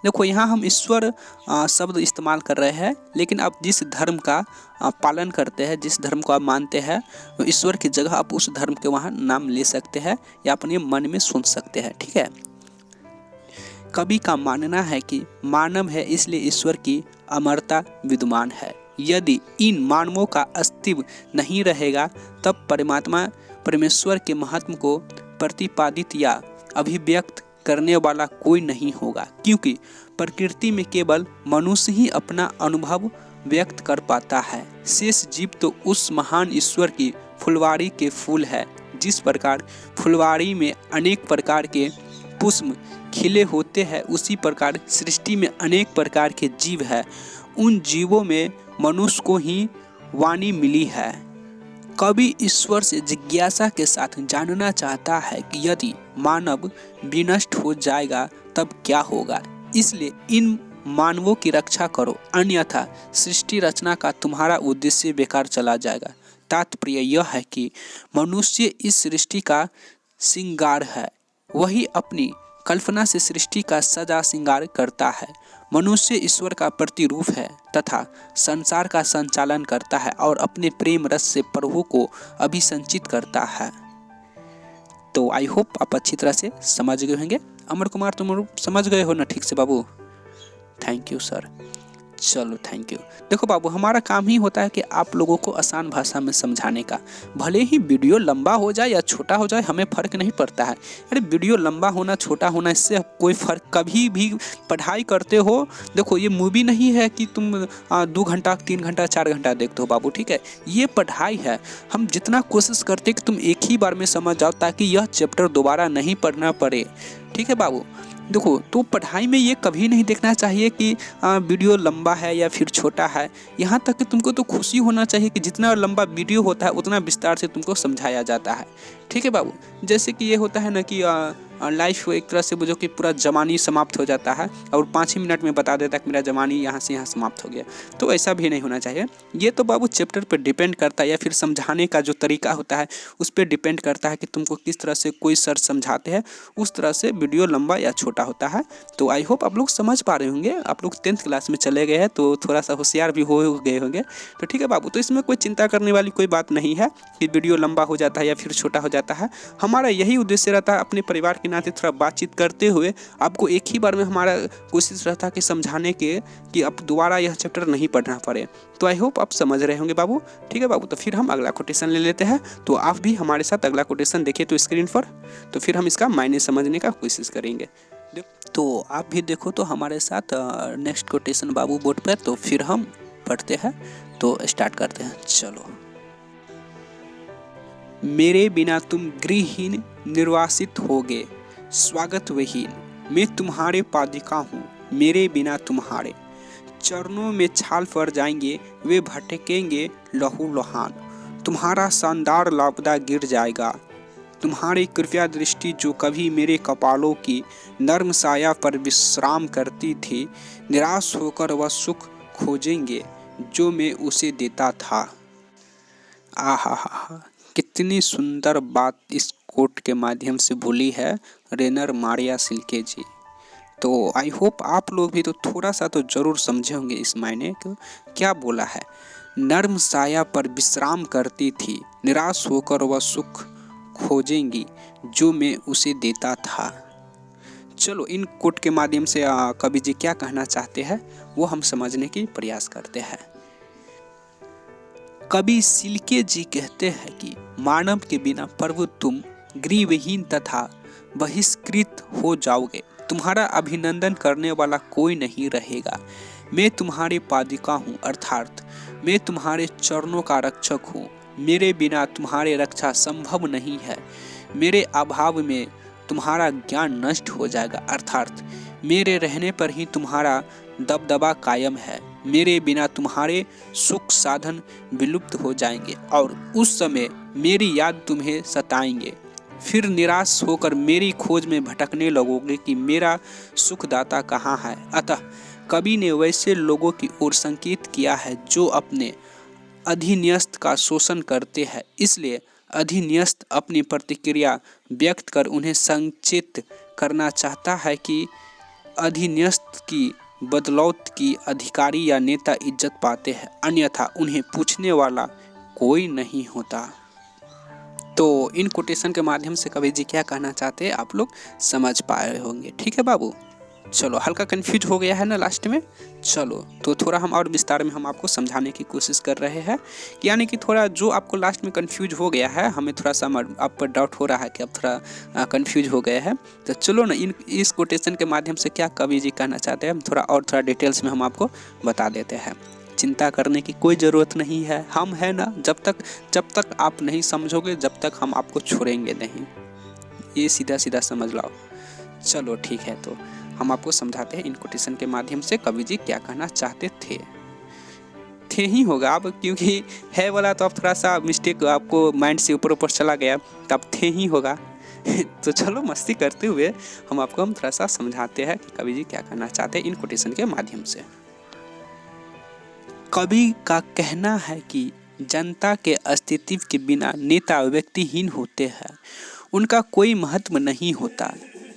देखो यहाँ हम ईश्वर शब्द इस्तेमाल कर रहे हैं, लेकिन आप जिस धर्म का पालन करते हैं, जिस धर्म को आप मानते हैं, तो ईश्वर की जगह आप उस धर्म के वहाँ नाम ले सकते हैं या अपने मन में सुन सकते हैं, ठीक है। कवि का मानना है कि मानव है इसलिए ईश्वर की अमरता विद्वान है। यदि इन मानवों का अस्तित्व नहीं रहेगा तब परमेश्वर के महत्व को प्रतिपादित या अभिव्यक्त करने वाला कोई नहीं होगा, क्योंकि प्रकृति में केवल मनुष्य ही अपना अनुभव व्यक्त कर पाता है। शेष जीव तो उस महान ईश्वर की फुलवारी के फूल है। जिस प्रकार फुलवारी में अनेक प्रकार के पुष्प खिले होते हैं, उसी प्रकार सृष्टि में अनेक प्रकार के जीव हैं। उन जीवों में मनुष्य को ही वाणी मिली है। कवि ईश्वर से जिज्ञासा के साथ जानना चाहता है कि यदि मानव विनष्ट हो जाएगा तब क्या होगा, इसलिए इन मानवों की रक्षा करो, अन्यथा सृष्टि रचना का तुम्हारा उद्देश्य बेकार चला जाएगा। तात्पर्य यह है कि मनुष्य इस सृष्टि का श्रृंगार है, वही अपनी कल्पना से सृष्टि का सजा श्रृंगार करता है। मनुष्य ईश्वर का प्रतिरूप है तथा संसार का संचालन करता है और अपने प्रेम रस से प्रभु को अभिसंचित करता है। तो आई होप आप अच्छी तरह से समझ गए होंगे। अमर कुमार तुम समझ गए हो ना ठीक से बाबू? Thank you sir. चलो थैंक यू। देखो बाबू हमारा काम ही होता है कि आप लोगों को आसान भाषा में समझाने का। भले ही वीडियो लंबा हो जाए या छोटा हो जाए हमें फ़र्क नहीं पड़ता है। अरे वीडियो लंबा होना छोटा होना इससे कोई फ़र्क, कभी भी पढ़ाई करते हो देखो ये मूवी नहीं है कि तुम 2 घंटा 3 घंटा 4 घंटा देखते हो बाबू, ठीक है। ये पढ़ाई है। हम जितना कोशिश करते कि तुम एक ही बार में समझ जाओ ताकि यह चैप्टर दोबारा नहीं पढ़ना पड़े, ठीक है बाबू। देखो तो पढ़ाई में ये कभी नहीं देखना चाहिए कि वीडियो लंबा है या फिर छोटा है। यहाँ तक कि तुमको तो खुशी होना चाहिए कि जितना लंबा वीडियो होता है उतना विस्तार से तुमको समझाया जाता है, ठीक है बाबू। जैसे कि ये होता है ना कि लाइफ एक तरह से जो कि पूरा जवानी समाप्त हो जाता है और 5 ही मिनट में बता देता है कि मेरा जवानी यहाँ से यहाँ समाप्त हो गया। तो ऐसा भी नहीं होना चाहिए। ये तो बाबू चैप्टर पर डिपेंड करता है या फिर समझाने का जो तरीका होता है उस पर डिपेंड करता है कि तुमको किस तरह से कोई सर समझाते हैं, उस तरह से वीडियो लंबा या छोटा होता है। तो आई होप आप लोग समझ पा रहे होंगे। आप लोग 10th क्लास में चले गए हैं तो थोड़ा सा होशियार भी हो गए होंगे। तो ठीक है बाबू, तो इसमें कोई चिंता करने वाली कोई बात नहीं है कि वीडियो लंबा हो जाता है या फिर छोटा हो जाता है। हमारा यही उद्देश्य रहता है अपने परिवार के नाते थोड़ा बातचीत करते हुए आपको एक ही बार में हमारा कोशिश रहता है कि समझाने के कि अब दोबारा यह चैप्टर नहीं पढ़ना पड़े। तो आई होप आप समझ रहे होंगे बाबू। ठीक है बाबू, तो फिर हम अगला कोटेशन ले लेते हैं। तो आप भी हमारे साथ अगला कोटेशन देखिए तो स्क्रीन पर, तो फिर हम इसका मायने समझने का कोशिश करेंगे। तो आप भी देखो तो हमारे साथ नेक्स्ट कोटेशन बाबू बोर्ड पर। तो फिर हम पढ़ते हैं, तो स्टार्ट करते हैं। चलो। मेरे बिना तुम गृहहीन निर्वासित होगे, स्वागत विहीन मैं तुम्हारे पादिका हूँ, मेरे बिना तुम्हारे चरणों में छाल पड़ जाएंगे, वे भटकेंगे लहू लुहान, तुम्हारा शानदार लापदा गिर जाएगा। तुम्हारी कृपया दृष्टि जो कभी मेरे कपालों की नर्म साया पर विश्राम करती थी, निराश होकर वह सुख खोजेंगे जो मैं उसे देता था। आहा, कितनी सुंदर बात इस कोट के माध्यम से बोली है रेनर मारिया सिल्के जी। तो आई होप आप लोग भी तो थोड़ा सा तो जरूर समझे होंगे इस मायने को। क्या बोला है? नर्म साया पर विश्राम करती थी, निराश होकर वह सुख खोजेंगी जो मैं उसे देता था। चलो इन कोट के माध्यम से कवि जी क्या कहना चाहते हैं वो हम समझने की प्रयास करते हैं। कवि सिल्के जी कहते हैं कि मानव के बिना प्रभु तुम गृहहीन तथा बहिष्कृत हो जाओगे, तुम्हारा अभिनंदन करने वाला कोई नहीं रहेगा। मैं तुम्हारी पादिका हूँ, अर्थात मैं तुम्हारे चरणों का रक्षक हूँ, मेरे बिना तुम्हारे रक्षा संभव नहीं है। मेरे अभाव में तुम्हारा ज्ञान नष्ट हो जाएगा, अर्थात मेरे रहने पर ही तुम्हारा दबदबा कायम है। मेरे बिना तुम्हारे सुख साधन विलुप्त हो जाएंगे और उस समय मेरी याद तुम्हें सताएंगे। फिर निराश होकर मेरी खोज में भटकने लगोगे कि मेरा सुखदाता कहाँ है। अतः कवि ने वैसे लोगों की ओर संकेत किया है जो अपने अधिन्यस्त का शोषण करते हैं, इसलिए अधिन्यस्त अपनी प्रतिक्रिया व्यक्त कर उन्हें संचेत करना चाहता है कि अधिन्यस्त की बदौलत की अधिकारी या नेता इज्जत पाते हैं, अन्यथा उन्हें पूछने वाला कोई नहीं होता। तो इन कोटेशन के माध्यम से कवि जी क्या कहना चाहते हैं आप लोग समझ पाए होंगे। ठीक है बाबू, चलो हल्का कंफ्यूज हो गया है ना लास्ट में। चलो तो थोड़ा हम और विस्तार में हम आपको समझाने की कोशिश कर रहे हैं कि यानी कि थोड़ा जो आपको लास्ट में कंफ्यूज हो गया है, हमें थोड़ा सा आप पर डाउट हो रहा है कि आप थोड़ा कंफ्यूज हो गए हैं। तो चलो ना इस कोटेशन के माध्यम से क्या कवि जी कहना चाहते हैं थोड़ा डिटेल्स में हम आपको बता देते हैं। चिंता करने की कोई ज़रूरत नहीं है, हम है ना, जब तक आप नहीं समझोगे जब तक हम आपको छोड़ेंगे नहीं, ये सीधा सीधा समझ लो। चलो ठीक है, तो हम आपको समझाते हैं इन कोटेशन के माध्यम से कवि जी क्या कहना चाहते थे ही होगा अब, क्योंकि है वाला तो अब थोड़ा सा मिस्टेक आपको माइंड से ऊपर चला गया, तब थे ही होगा। तो चलो मस्ती करते हुए हम थोड़ा सा समझाते हैं कि कवि जी क्या कहना चाहते हैं इन कोटेशन के माध्यम से। कवि का कहना है कि जनता के अस्तित्व के बिना नेता व्यक्तिहीन होते हैं, उनका कोई महत्व नहीं होता।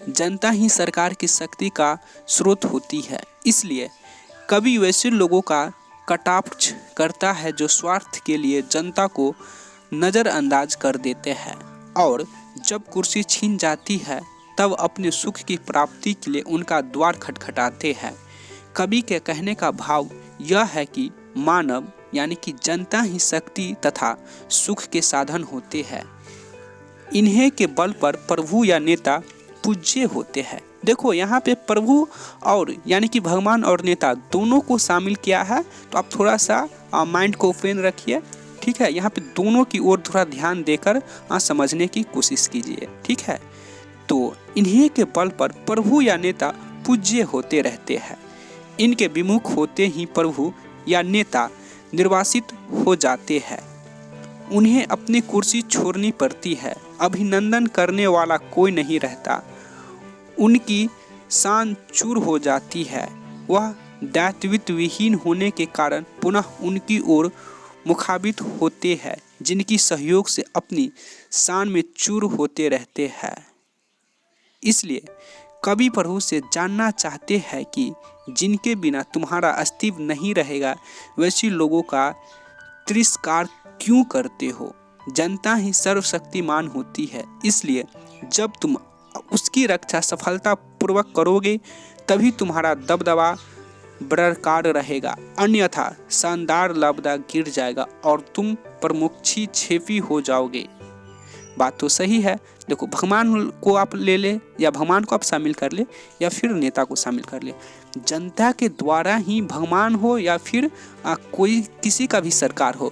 जनता ही सरकार की शक्ति का स्रोत होती है, इसलिए कवि वैसे लोगों का कटाक्ष करता है जो स्वार्थ के लिए जनता को नज़रअंदाज कर देते हैं और जब कुर्सी छीन जाती है तब अपने सुख की प्राप्ति के लिए उनका द्वार खटखटाते हैं। कवि के कहने का भाव यह है कि मानव यानी कि जनता ही शक्ति तथा सुख के साधन होते हैं, इन्हीं के बल पर प्रभु या नेता पूज्य होते हैं। देखो यहाँ पे प्रभु और यानी कि भगवान और नेता दोनों को शामिल किया है, तो आप थोड़ा सा माइंड को ओपन रखिए। ठीक है, यहाँ पे दोनों की ओर थोड़ा ध्यान देकर समझने की कोशिश कीजिए। ठीक है, तो इन्हीं के बल पर प्रभु या नेता पूज्य होते रहते हैं, इनके विमुख होते ही प्रभु या नेता निर्वासित हो जाते हैं, उन्हें अपनी कुर्सी छोड़नी पड़ती है, अभिनंदन करने वाला कोई नहीं रहता, उनकी शान चूर हो जाती है। वह दायित्वहीन होने के कारण पुनः उनकी ओर मुखाबित होते हैं, जिनकी सहयोग से अपनी शान में चूर होते रहते हैं। इसलिए कवि प्रभु से जानना चाहते हैं कि जिनके बिना तुम्हारा अस्तित्व नहीं रहेगा, वैसे लोगों का तिरस्कार क्यों करते हो। जनता ही सर्वशक्तिमान होती है, इसलिए जब तुम उसकी रक्षा सफलतापूर्वक करोगे तभी तुम्हारा दबदबा बरकरार रहेगा, अन्यथा शानदार लबदा गिर जाएगा और तुम प्रमुखी छेपी हो जाओगे। बात तो सही है। देखो, भगवान को आप ले ले या भगवान को आप शामिल कर ले या फिर नेता को शामिल कर ले, जनता के द्वारा ही भगवान हो या फिर कोई किसी का भी सरकार हो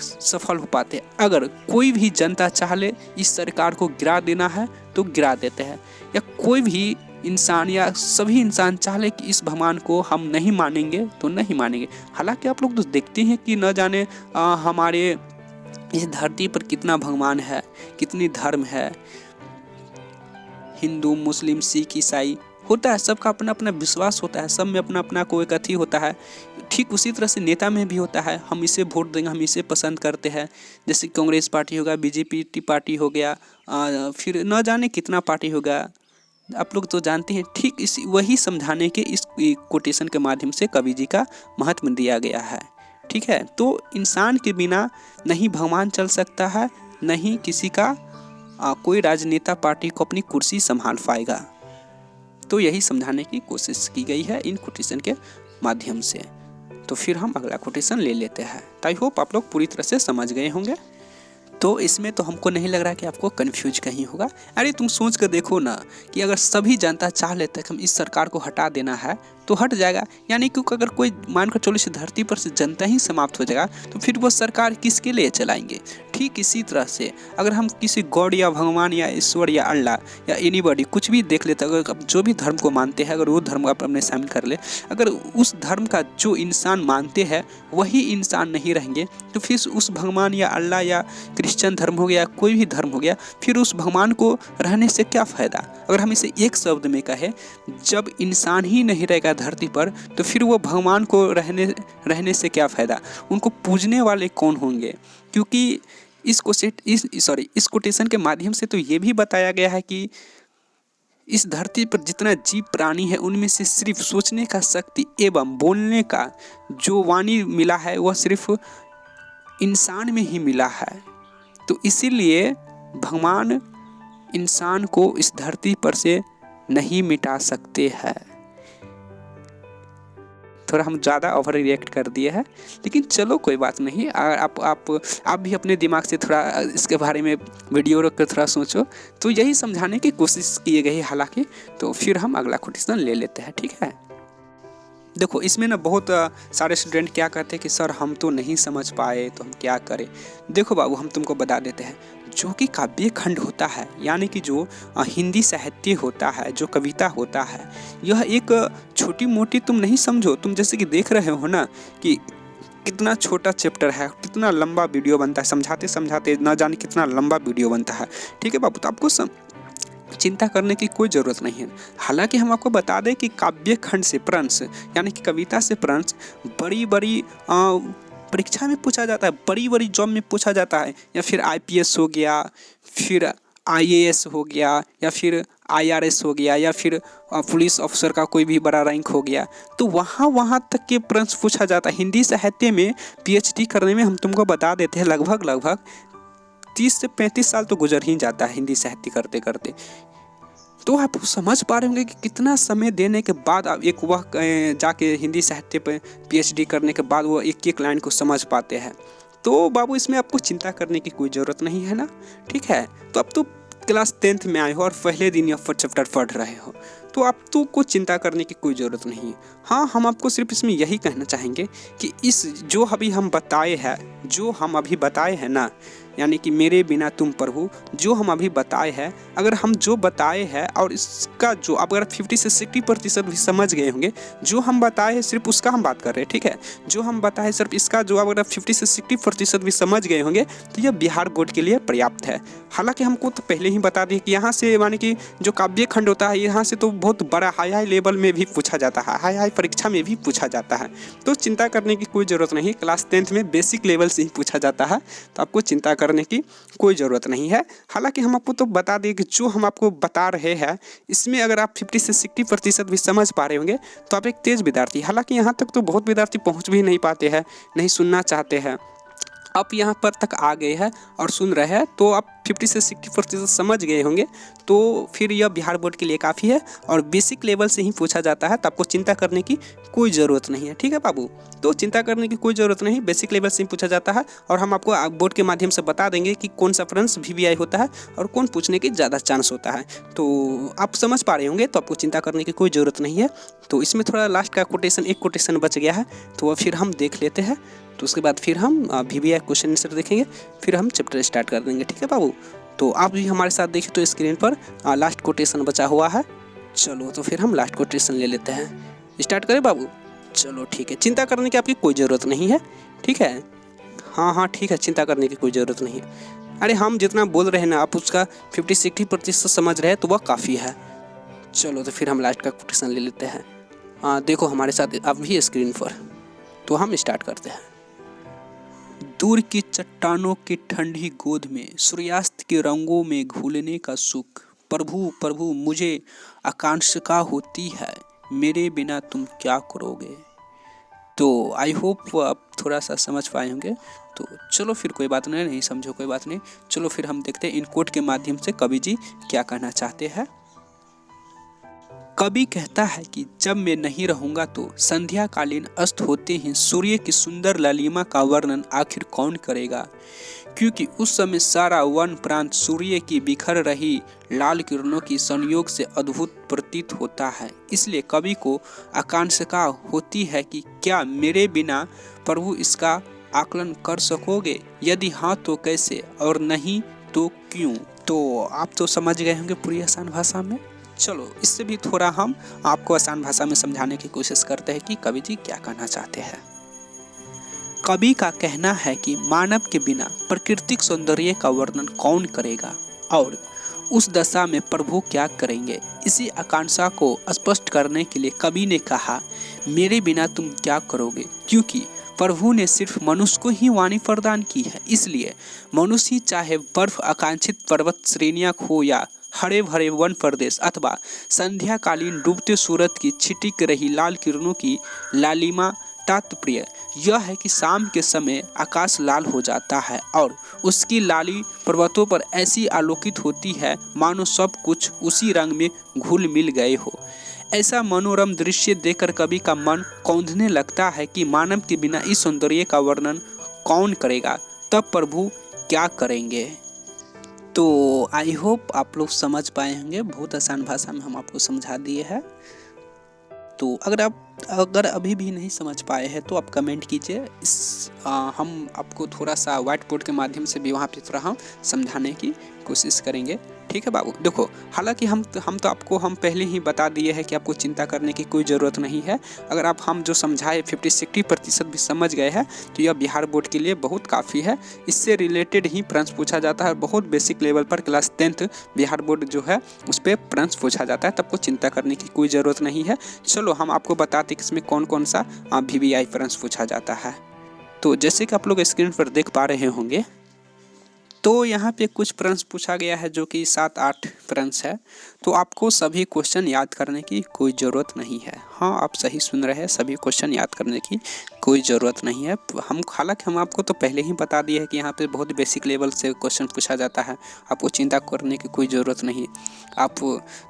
सफल हो पाते। अगर कोई भी जनता चाह ले इस सरकार को गिरा देना है तो गिरा देते हैं, या कोई भी इंसान या सभी इंसान चाह ले कि इस भगवान को हम नहीं मानेंगे तो नहीं मानेंगे। हालांकि आप लोग तो देखते हैं कि न जाने हमारे इस धरती पर कितना भगवान है, कितनी धर्म है, हिंदू मुस्लिम सिख ईसाई होता है, सबका अपना अपना विश्वास होता है, सब में अपना अपना कोई कथी होता है। ठीक उसी तरह से नेता में भी होता है, हम इसे वोट देंगे, हम इसे पसंद करते हैं। जैसे कांग्रेस पार्टी होगा, बीजेपी पार्टी हो गया, फिर न जाने कितना पार्टी होगा, आप लोग तो जानते हैं। ठीक इसी वही समझाने के इस कोटेशन के माध्यम से कवि जी का महत्व दिया गया है। ठीक है, तो इंसान के बिना नहीं भगवान चल सकता है, नहीं किसी का कोई राजनेता पार्टी को अपनी कुर्सी संभाल पाएगा। तो यही समझाने की कोशिश की गई है इन कोटेशन के माध्यम से। तो फिर हम अगला कोटेशन ले लेते हैं। आई होप आप लोग पूरी तरह से समझ गए होंगे। तो इसमें तो हमको नहीं लग रहा कि आपको कन्फ्यूज कहीं होगा। अरे तुम सोच कर देखो ना कि अगर सभी जनता चाह लेते हैं कि हम इस सरकार को हटा देना है तो हट जाएगा। यानी क्योंकि अगर कोई मानकर चलो इस धरती पर से जनता ही समाप्त हो जाएगा तो फिर वो सरकार किसके लिए चलाएंगे। ठीक इसी तरह से अगर हम किसी गॉड या भगवान या ईश्वर या अल्लाह या एनीबॉडी कुछ भी देख लेते, अगर जो भी धर्म को मानते हैं, अगर वो धर्म आप अपने शामिल कर ले, अगर उस धर्म का जो इंसान मानते हैं वही इंसान नहीं रहेंगे तो फिर उस भगवान या अल्लाह या क्रिश्चियन धर्म हो गया, कोई भी धर्म हो गया, फिर उस भगवान को रहने से क्या फ़ायदा। अगर हम इसे एक शब्द में कहें, जब इंसान ही नहीं रहेगा धरती पर तो फिर वो भगवान को रहने से क्या फ़ायदा, उनको पूजने वाले कौन होंगे। क्योंकि इस कोटेशन के माध्यम से तो ये भी बताया गया है कि इस धरती पर जितना जीव प्राणी है उनमें से सिर्फ सोचने का शक्ति एवं बोलने का जो वाणी मिला है वह सिर्फ इंसान में ही मिला है। तो इसीलिए भगवान इंसान को इस धरती पर से नहीं मिटा सकते हैं। थोड़ा हम ज़्यादा ओवर रिएक्ट कर दिए हैं, लेकिन चलो कोई बात नहीं। आप भी अपने दिमाग से थोड़ा इसके बारे में वीडियो रोक कर थोड़ा सोचो। तो यही समझाने की कोशिश की गई है हालांकि। तो फिर हम अगला कोटेशन ले लेते हैं। ठीक है, देखो इसमें ना बहुत सारे स्टूडेंट क्या कहते हैं कि सर हम तो नहीं समझ पाए तो हम क्या करें। देखो बाबू, हम तुमको बता देते हैं, जो कि काव्य खंड होता है यानी कि जो हिंदी साहित्य होता है, जो कविता होता है, यह एक छोटी मोटी तुम नहीं समझो। तुम जैसे कि देख रहे हो ना कि कितना छोटा चैप्टर है, कितना लंबा वीडियो बनता है, समझाते समझाते ना जाने कितना लंबा वीडियो बनता है। ठीक है बाबू, तो आपको चिंता करने की कोई ज़रूरत नहीं है। हालांकि हम आपको बता दें कि काव्य खंड से प्रश्न यानी कि कविता से प्रश्न बड़ी बड़ी परीक्षा में पूछा जाता है, बड़ी बड़ी जॉब में पूछा जाता है, या फिर IPS हो गया, फिर IAS हो गया, या फिर IRS हो गया, या फिर पुलिस ऑफिसर का कोई भी बड़ा रैंक हो गया। तो वहाँ तक के प्रश्न पूछा जाता है। हिंदी साहित्य में PhD करने में हम तुमको बता देते हैं लगभग 30 से 35 साल तो गुजर ही जाता है हिंदी साहित्य करते करते। तो आप समझ पा रहे होंगे कि कितना समय देने के बाद आप वह जाके हिंदी साहित्य पे PhD करने के बाद वो एक एक लाइन को समझ पाते हैं। तो बाबू इसमें आपको चिंता करने की कोई ज़रूरत नहीं है ना। ठीक है, तो अब तो क्लास 10th में आए हो और पहले दिन यह चैप्टर पढ़ रहे हो, तो आपको को चिंता करने की कोई ज़रूरत नहीं है। हाँ, हम आपको सिर्फ इसमें यही कहना चाहेंगे कि इस जो अभी हम बताए हैं ना, यानी कि मेरे बिना तुम प्रभु, जो हम अभी बताए हैं, अगर हम जो बताए हैं और इसका जो आप अगर 50 से 60% भी समझ गए होंगे, जो हम बताए हैं सिर्फ उसका हम बात कर रहे हैं, ठीक है। जो हम बताए सिर्फ इसका जो अगर 50 से 60% भी समझ गए होंगे तो यह बिहार बोर्ड के लिए पर्याप्त है। हालांकि हमको तो पहले ही बता दिए कि यहाँ से माने कि जो काव्य खंड होता है यहाँ से तो बहुत बड़ा हाई लेवल में भी पूछा जाता है, हाई परीक्षा में भी पूछा जाता है। तो चिंता करने की कोई ज़रूरत नहीं, क्लास 10th में बेसिक लेवल से ही पूछा जाता है, तो आपको चिंता करने की कोई ज़रूरत नहीं है। हालांकि हम आपको तो बता दें कि जो हम आपको बता रहे हैं इसमें अगर आप 50 से 60% भी समझ पा रहे होंगे तो आप एक तेज़ विद्यार्थी, हालांकि यहाँ तक तो बहुत विद्यार्थी पहुँच भी नहीं पाते हैं, नहीं सुनना चाहते हैं। आप यहाँ पर तक आ गए हैं और सुन रहे हैं तो आप 50 से 60% समझ गए होंगे, तो फिर यह बिहार बोर्ड के लिए काफ़ी है और बेसिक लेवल से ही पूछा जाता है, तो आपको चिंता करने की कोई ज़रूरत नहीं है, ठीक है बाबू। तो चिंता करने की कोई ज़रूरत नहीं, बेसिक लेवल से ही पूछा जाता है और हम आपको बोर्ड के माध्यम से बता देंगे कि कौन सा फ्रेंड्स VVI होता है और कौन पूछने की ज़्यादा चांस होता है। तो आप समझ पा रहे होंगे, तो आपको चिंता करने की कोई ज़रूरत नहीं है। तो इसमें थोड़ा लास्ट का एक कोटेशन बच गया है, तो वह फिर हम देख लेते हैं, तो उसके बाद फिर हम VVI क्वेश्चन आंसर देखेंगे, फिर हम चैप्टर स्टार्ट कर देंगे, ठीक है बाबू। तो आप भी हमारे साथ देखें तो स्क्रीन पर लास्ट कोटेशन बचा हुआ है। चलो तो फिर हम लास्ट कोटेशन ले लेते हैं, स्टार्ट करें बाबू। चलो ठीक है, चिंता करने की आपकी कोई ज़रूरत नहीं है, ठीक है। हाँ ठीक है, चिंता करने की कोई ज़रूरत नहीं है। अरे हम जितना बोल रहे हैं ना, आप उसका 50-60% समझ रहे हैं तो वह काफ़ी है। चलो तो फिर हम लास्ट का कोटेशन ले लेते हैं। देखो हमारे साथ आप भी स्क्रीन पर, तो हम स्टार्ट करते हैं। दूर की चट्टानों की ठंडी गोद में सूर्यास्त के रंगों में घुलने का सुख, प्रभु प्रभु मुझे आकांक्षा होती है, मेरे बिना तुम क्या करोगे। तो आई होप आप थोड़ा सा समझ पाए होंगे। तो चलो फिर कोई बात नहीं समझो कोई बात नहीं, चलो फिर हम देखते हैं इन कोट के माध्यम से कवि जी क्या कहना चाहते हैं। कवि कहता है कि जब मैं नहीं रहूंगा तो संध्या कालीन अस्त होते ही सूर्य की सुंदर लालिमा का वर्णन आखिर कौन करेगा, क्योंकि उस समय सारा वन प्रांत सूर्य की बिखर रही लाल किरणों की संयोग से अद्भुत प्रतीत होता है। इसलिए कवि को आकांक्षा होती है कि क्या मेरे बिना प्रभु इसका आकलन कर सकोगे, यदि हाँ तो कैसे और नहीं तो क्यों। तो आप तो समझ गए होंगे पूरी आसान भाषा में। चलो इससे भी थोड़ा हम आपको आसान भाषा में समझाने की कोशिश करते हैं कि कवि जी क्या कहना चाहते हैं। कवि का कहना है कि मानव के बिना प्राकृतिक सौंदर्य का वर्णन कौन करेगा और उस दशा में प्रभु क्या करेंगे। इसी आकांक्षा को स्पष्ट करने के लिए कवि ने कहा, मेरे बिना तुम क्या करोगे, क्योंकि प्रभु ने सिर्फ मनुष्य को ही वाणी प्रदान की है। इसलिए मनुष्य चाहे बर्फ आकांक्षित पर्वत श्रेणियां हो या हरे भरे वन प्रदेश अथवा संध्याकालीन डूबते सूरज की छिटिक रही लाल किरणों की लालिमा, तात्पर्य यह है कि शाम के समय आकाश लाल हो जाता है और उसकी लाली पर्वतों पर ऐसी आलोकित होती है मानो सब कुछ उसी रंग में घुल मिल गए हो। ऐसा मनोरम दृश्य देखकर कवि का मन कौंधने लगता है कि मानव के बिना इस सौंदर्य का वर्णन कौन करेगा, तब प्रभु क्या करेंगे। तो आई होप आप लोग समझ पाए होंगे, बहुत आसान भाषा में हम आपको समझा दिए हैं। तो अगर अभी भी नहीं समझ पाए हैं तो आप कमेंट कीजिए, हम आपको थोड़ा सा व्हाइट बोर्ड के माध्यम से भी वहाँ पे थोड़ा हम समझाने की कोशिश करेंगे, ठीक है बाबू। देखो हालांकि हम तो आपको हम पहले ही बता दिए हैं कि आपको चिंता करने की कोई ज़रूरत नहीं है। अगर आप हम जो समझाए 50-60% भी समझ गए हैं तो यह बिहार बोर्ड के लिए बहुत काफ़ी है। इससे रिलेटेड ही प्रश्न पूछा जाता है, बहुत बेसिक लेवल पर क्लास 10th बिहार बोर्ड जो है उस पर प्रश्न पूछा जाता है, तब आपको चिंता करने की कोई ज़रूरत नहीं है। चलो हम आपको बताते कि इसमें कौन कौन सा VVI प्रश्न पूछा जाता है। तो जैसे कि आप लोग स्क्रीन पर देख पा रहे होंगे, तो यहाँ पे कुछ प्रश्न पूछा गया है जो कि 7-8 प्रश्न है। तो आपको सभी क्वेश्चन याद करने की कोई ज़रूरत नहीं है। हाँ आप सही सुन रहे हैं, सभी क्वेश्चन याद करने की कोई ज़रूरत नहीं है। हालांकि हम आपको तो पहले ही बता दिए है कि यहाँ पे बहुत बेसिक लेवल से क्वेश्चन पूछा जाता है, आपको चिंता करने की कोई ज़रूरत नहीं। आप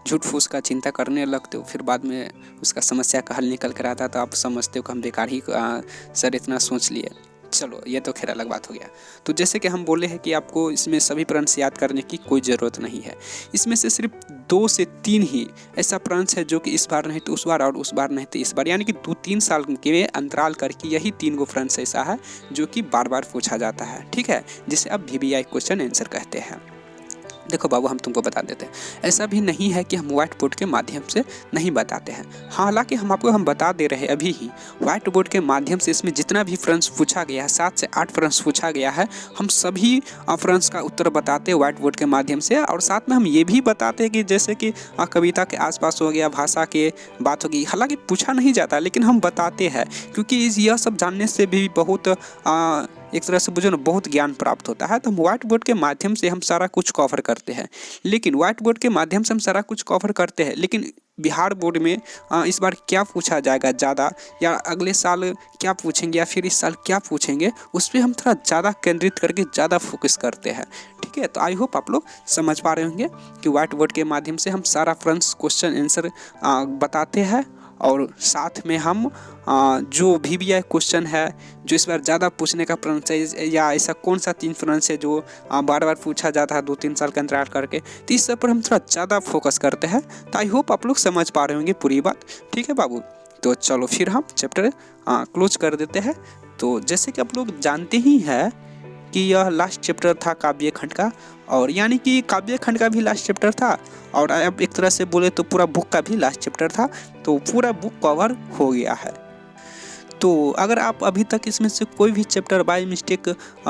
झूठ फूस का चिंता करने लगते हो, फिर बाद में उसका समस्या का हल निकल कर आता है तो आप समझते हो कि हम बेकार ही सर इतना सोच लिए। चलो ये तो खैर अलग बात हो गया। तो जैसे कि हम बोले हैं कि आपको इसमें सभी प्रश्न याद करने की कोई ज़रूरत नहीं है। इसमें से सिर्फ 2 से 3 ही ऐसा प्रश्न है जो कि इस बार नहीं तो उस बार और उस बार नहीं तो इस बार, यानी कि 2-3 साल के अंतराल करके यही 3 गो प्रश्न ऐसा है जो कि बार बार पूछा जाता है, ठीक है, जिसे आप VBI क्वेश्चन आंसर कहते हैं। देखो बाबू, हम तुमको बता देते हैं, ऐसा भी नहीं है कि हम व्हाइट बोर्ड के माध्यम से नहीं बताते हैं, हालांकि हम बता दे रहे हैं अभी ही। व्हाइट बोर्ड के माध्यम से इसमें जितना भी प्रश्न पूछा गया है, 7 से 8 प्रश्न पूछा गया है, हम सभी प्रश्न का उत्तर बताते हैं व्हाइट बोर्ड के माध्यम से। और साथ में हम ये भी बताते हैं कि जैसे कि कविता के आसपास हो गया, भाषा के बात होगी, हालांकि पूछा नहीं जाता लेकिन हम बताते हैं, क्योंकि यह सब जानने से भी बहुत एक तरह से बुझो ना, बहुत ज्ञान प्राप्त होता है। तो हम व्हाइट बोर्ड के माध्यम से हम सारा कुछ कवर करते हैं, लेकिन व्हाइट बोर्ड के माध्यम से हम सारा कुछ कवर करते हैं, लेकिन बिहार बोर्ड में इस बार क्या पूछा जाएगा ज़्यादा, या अगले साल क्या पूछेंगे, या फिर इस साल क्या पूछेंगे, उस पर हम थोड़ा ज़्यादा केंद्रित करके ज़्यादा फोकस करते हैं, ठीक है। तो आई होप आप लोग समझ पा रहे होंगे कि व्हाइट बोर्ड के माध्यम से हम सारा प्रश्न क्वेश्चन आंसर बताते हैं, और साथ में हम जो VBI क्वेश्चन है जो इस बार ज़्यादा पूछने का प्रश्न है, या ऐसा कौन सा 3 प्रश्न है जो बार बार पूछा जाता है 2-3 साल के अंतराल करके, तो इस सब पर हम थोड़ा ज़्यादा फोकस करते हैं। तो आई होप आप लोग समझ पा रहे होंगे पूरी बात, ठीक है बाबू। तो चलो फिर हम चैप्टर क्लोज कर देते हैं। तो जैसे कि आप लोग जानते ही हैं कि यह लास्ट चैप्टर था काव्य खंड का, और यानी कि काव्य खंड का भी लास्ट चैप्टर था, और अब एक तरह से बोले तो पूरा बुक का भी लास्ट चैप्टर था, तो पूरा बुक कवर हो गया है। तो अगर आप अभी तक इसमें से कोई भी चैप्टर बाय मिस्टेक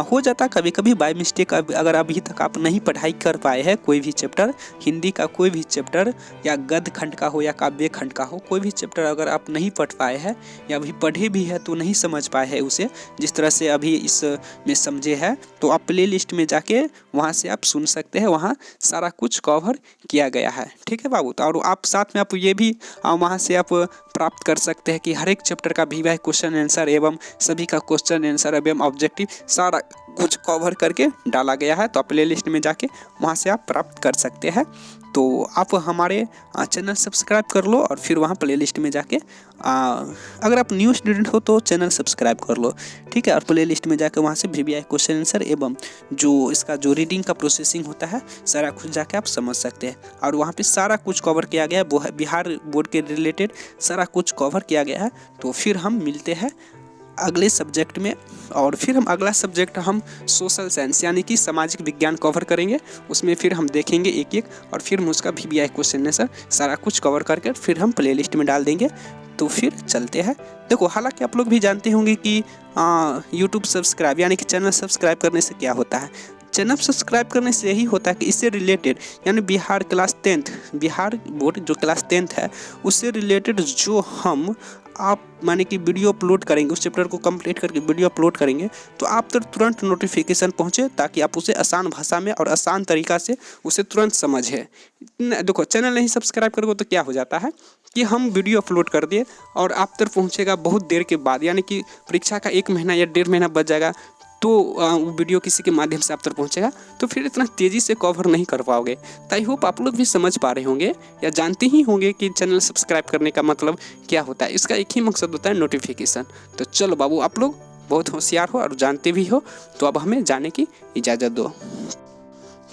हो जाता, कभी कभी बाय मिस्टेक, अगर अभी तक आप नहीं पढ़ाई कर पाए हैं कोई भी चैप्टर, हिंदी का कोई भी चैप्टर, या गद्य खंड का हो या काव्य खंड का हो, कोई भी चैप्टर अगर आप नहीं पढ़ पाए हैं, या अभी पढ़े भी है तो नहीं समझ पाए हैं उसे जिस तरह से अभी इसमें समझे हैं, तो आप प्ले लिस्ट में जाके वहाँ से आप सुन सकते हैं, वहाँ सारा कुछ कवर किया गया है, ठीक है बाबू। तो और आप साथ में आप ये भी वहाँ से आप प्राप्त कर सकते हैं कि हर एक चैप्टर का VBI क्वेश्चन आंसर एवं सभी का क्वेश्चन आंसर एवं ऑब्जेक्टिव सारा कुछ कवर करके डाला गया है। तो आप प्ले लिस्ट में जाके वहाँ से आप प्राप्त कर सकते हैं। तो आप हमारे चैनल सब्सक्राइब कर लो, और फिर वहाँ प्ले लिस्ट में जाके अगर आप न्यू स्टूडेंट हो तो चैनल सब्सक्राइब कर लो, ठीक है, और प्ले लिस्ट में जाकर वहाँ से VBI क्वेश्चन आंसर एवं जो इसका जो रीडिंग का प्रोसेसिंग होता है सारा कुछ जाके आप समझ सकते हैं। और वहाँ पे सारा कुछ कवर किया गया है, बिहार बोर्ड के रिलेटेड सारा कुछ कवर किया गया है। तो फिर हम मिलते हैं अगले सब्जेक्ट में, और फिर हम अगला सब्जेक्ट हम सोशल साइंस यानी कि सामाजिक विज्ञान कवर करेंगे। उसमें फिर हम देखेंगे एक एक, और फिर हम उसका VBI क्वेश्चन आंसर सारा कुछ कवर करके फिर हम प्ले लिस्ट में डाल देंगे। तो फिर चलते हैं। देखो, हालांकि आप लोग भी जानते होंगे कि यूट्यूब सब्सक्राइब यानी कि चैनल सब्सक्राइब करने से क्या होता है। चैनल सब्सक्राइब करने से यही होता है कि इससे रिलेटेड यानी Bihar class 10th Bihar board जो क्लास 10th है उससे रिलेटेड जो हम आप माने कि वीडियो अपलोड करेंगे, उस चैप्टर को कंप्लीट करके वीडियो अपलोड करेंगे, तो आप तो तुरंत नोटिफिकेशन पहुंचे, ताकि आप उसे आसान भाषा में और आसान तरीका से उसे तुरंत समझे। देखो, चैनल नहीं सब्सक्राइब करोगे तो क्या हो जाता है कि हम वीडियो अपलोड कर दिए और आप तक पहुंचेगा बहुत देर के बाद, यानी कि परीक्षा का 1 महीना या 1.5 महीना बच जाएगा, तो वो वीडियो किसी के माध्यम से आप तक पहुंचेगा, तो फिर इतना तेज़ी से कवर नहीं कर पाओगे। तो आई होप आप लोग भी समझ पा रहे होंगे या जानते ही होंगे कि चैनल सब्सक्राइब करने का मतलब क्या होता है। इसका एक ही मकसद होता है, नोटिफिकेशन। तो चलो बाबू, आप लोग बहुत होशियार हो और जानते भी हो, तो अब हमें जाने की इजाज़त दो।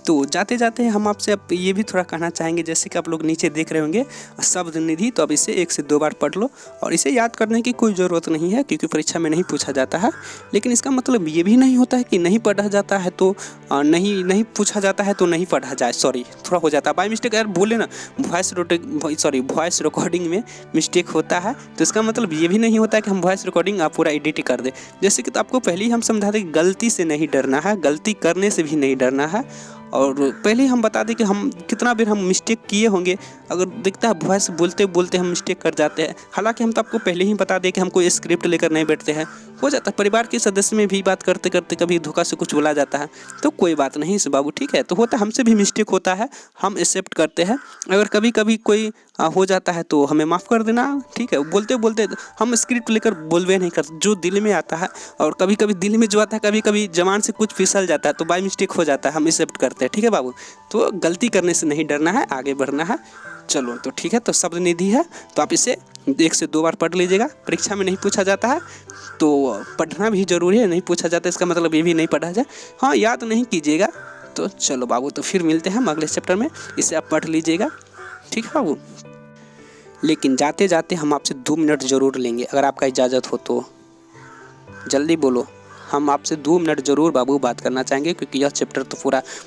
तो जाते जाते हम आपसे अब ये भी थोड़ा कहना चाहेंगे, जैसे कि आप लोग नीचे देख रहे होंगे शब्द निधि, तो अब इसे 1 से 2 बार पढ़ लो, और इसे याद करने की कोई ज़रूरत नहीं है क्योंकि परीक्षा में नहीं पूछा जाता है। लेकिन इसका मतलब ये भी नहीं होता है कि नहीं पढ़ा जाता है तो नहीं पूछा जाता है तो नहीं पढ़ा जाए। सॉरी, थोड़ा हो जाता है बाय मिस्टेक, यार बोले ना वॉइस रिकॉर्डिंग में मिस्टेक होता है, तो इसका मतलब ये भी नहीं होता है कि हम वॉइस रिकॉर्डिंग आप पूरा एडिट कर दें। जैसे कि तो आपको पहले ही हम समझा दें कि गलती से नहीं डरना है, गलती करने से भी नहीं डरना है, और पहले हम बता दें कि हम कितना बार हम मिस्टेक किए होंगे। अगर दिखता है वॉइस बोलते बोलते हम मिस्टेक कर जाते हैं, हालांकि हम तो आपको पहले ही बता दें कि हम कोई स्क्रिप्ट लेकर नहीं बैठते हैं। हो जाता है परिवार के सदस्य में भी बात करते करते कभी धोखा से कुछ बोला जाता है, तो कोई बात नहीं इस बाबू, ठीक है। तो होता है, हमसे भी मिस्टेक होता है, हम एक्सेप्ट करते हैं। अगर कभी कभी कोई हो जाता है तो हमें माफ़ कर देना, ठीक है। बोलते बोलते हम स्क्रिप्ट लेकर बोलवे नहीं करते, जो दिल में आता है, और कभी कभी दिल में जो आता है कभी कभी जबान से कुछ फिसल जाता है, तो बाय मिस्टेक हो जाता है, हम एक्सेप्ट करते हैं, ठीक है बाबू। तो गलती करने से नहीं डरना है, आगे बढ़ना है। चलो तो ठीक है, तो शब्द निधि है, तो आप इसे 1 से 2 बार पढ़ लीजिएगा। परीक्षा में नहीं पूछा जाता है तो पढ़ना भी जरूरी है, नहीं पूछा जाता इसका मतलब ये भी नहीं पढ़ा जाए, हाँ याद नहीं कीजिएगा। तो चलो बाबू, तो फिर मिलते हैं हम अगले चैप्टर में, इसे आप पढ़ लीजिएगा ठीक है बाबू। लेकिन जाते जाते हम आपसे 2 मिनट ज़रूर लेंगे, अगर आपका इजाज़त हो तो जल्दी बोलो। हम आपसे 2 मिनट ज़रूर बाबू बात करना चाहेंगे, क्योंकि यह चैप्टर तो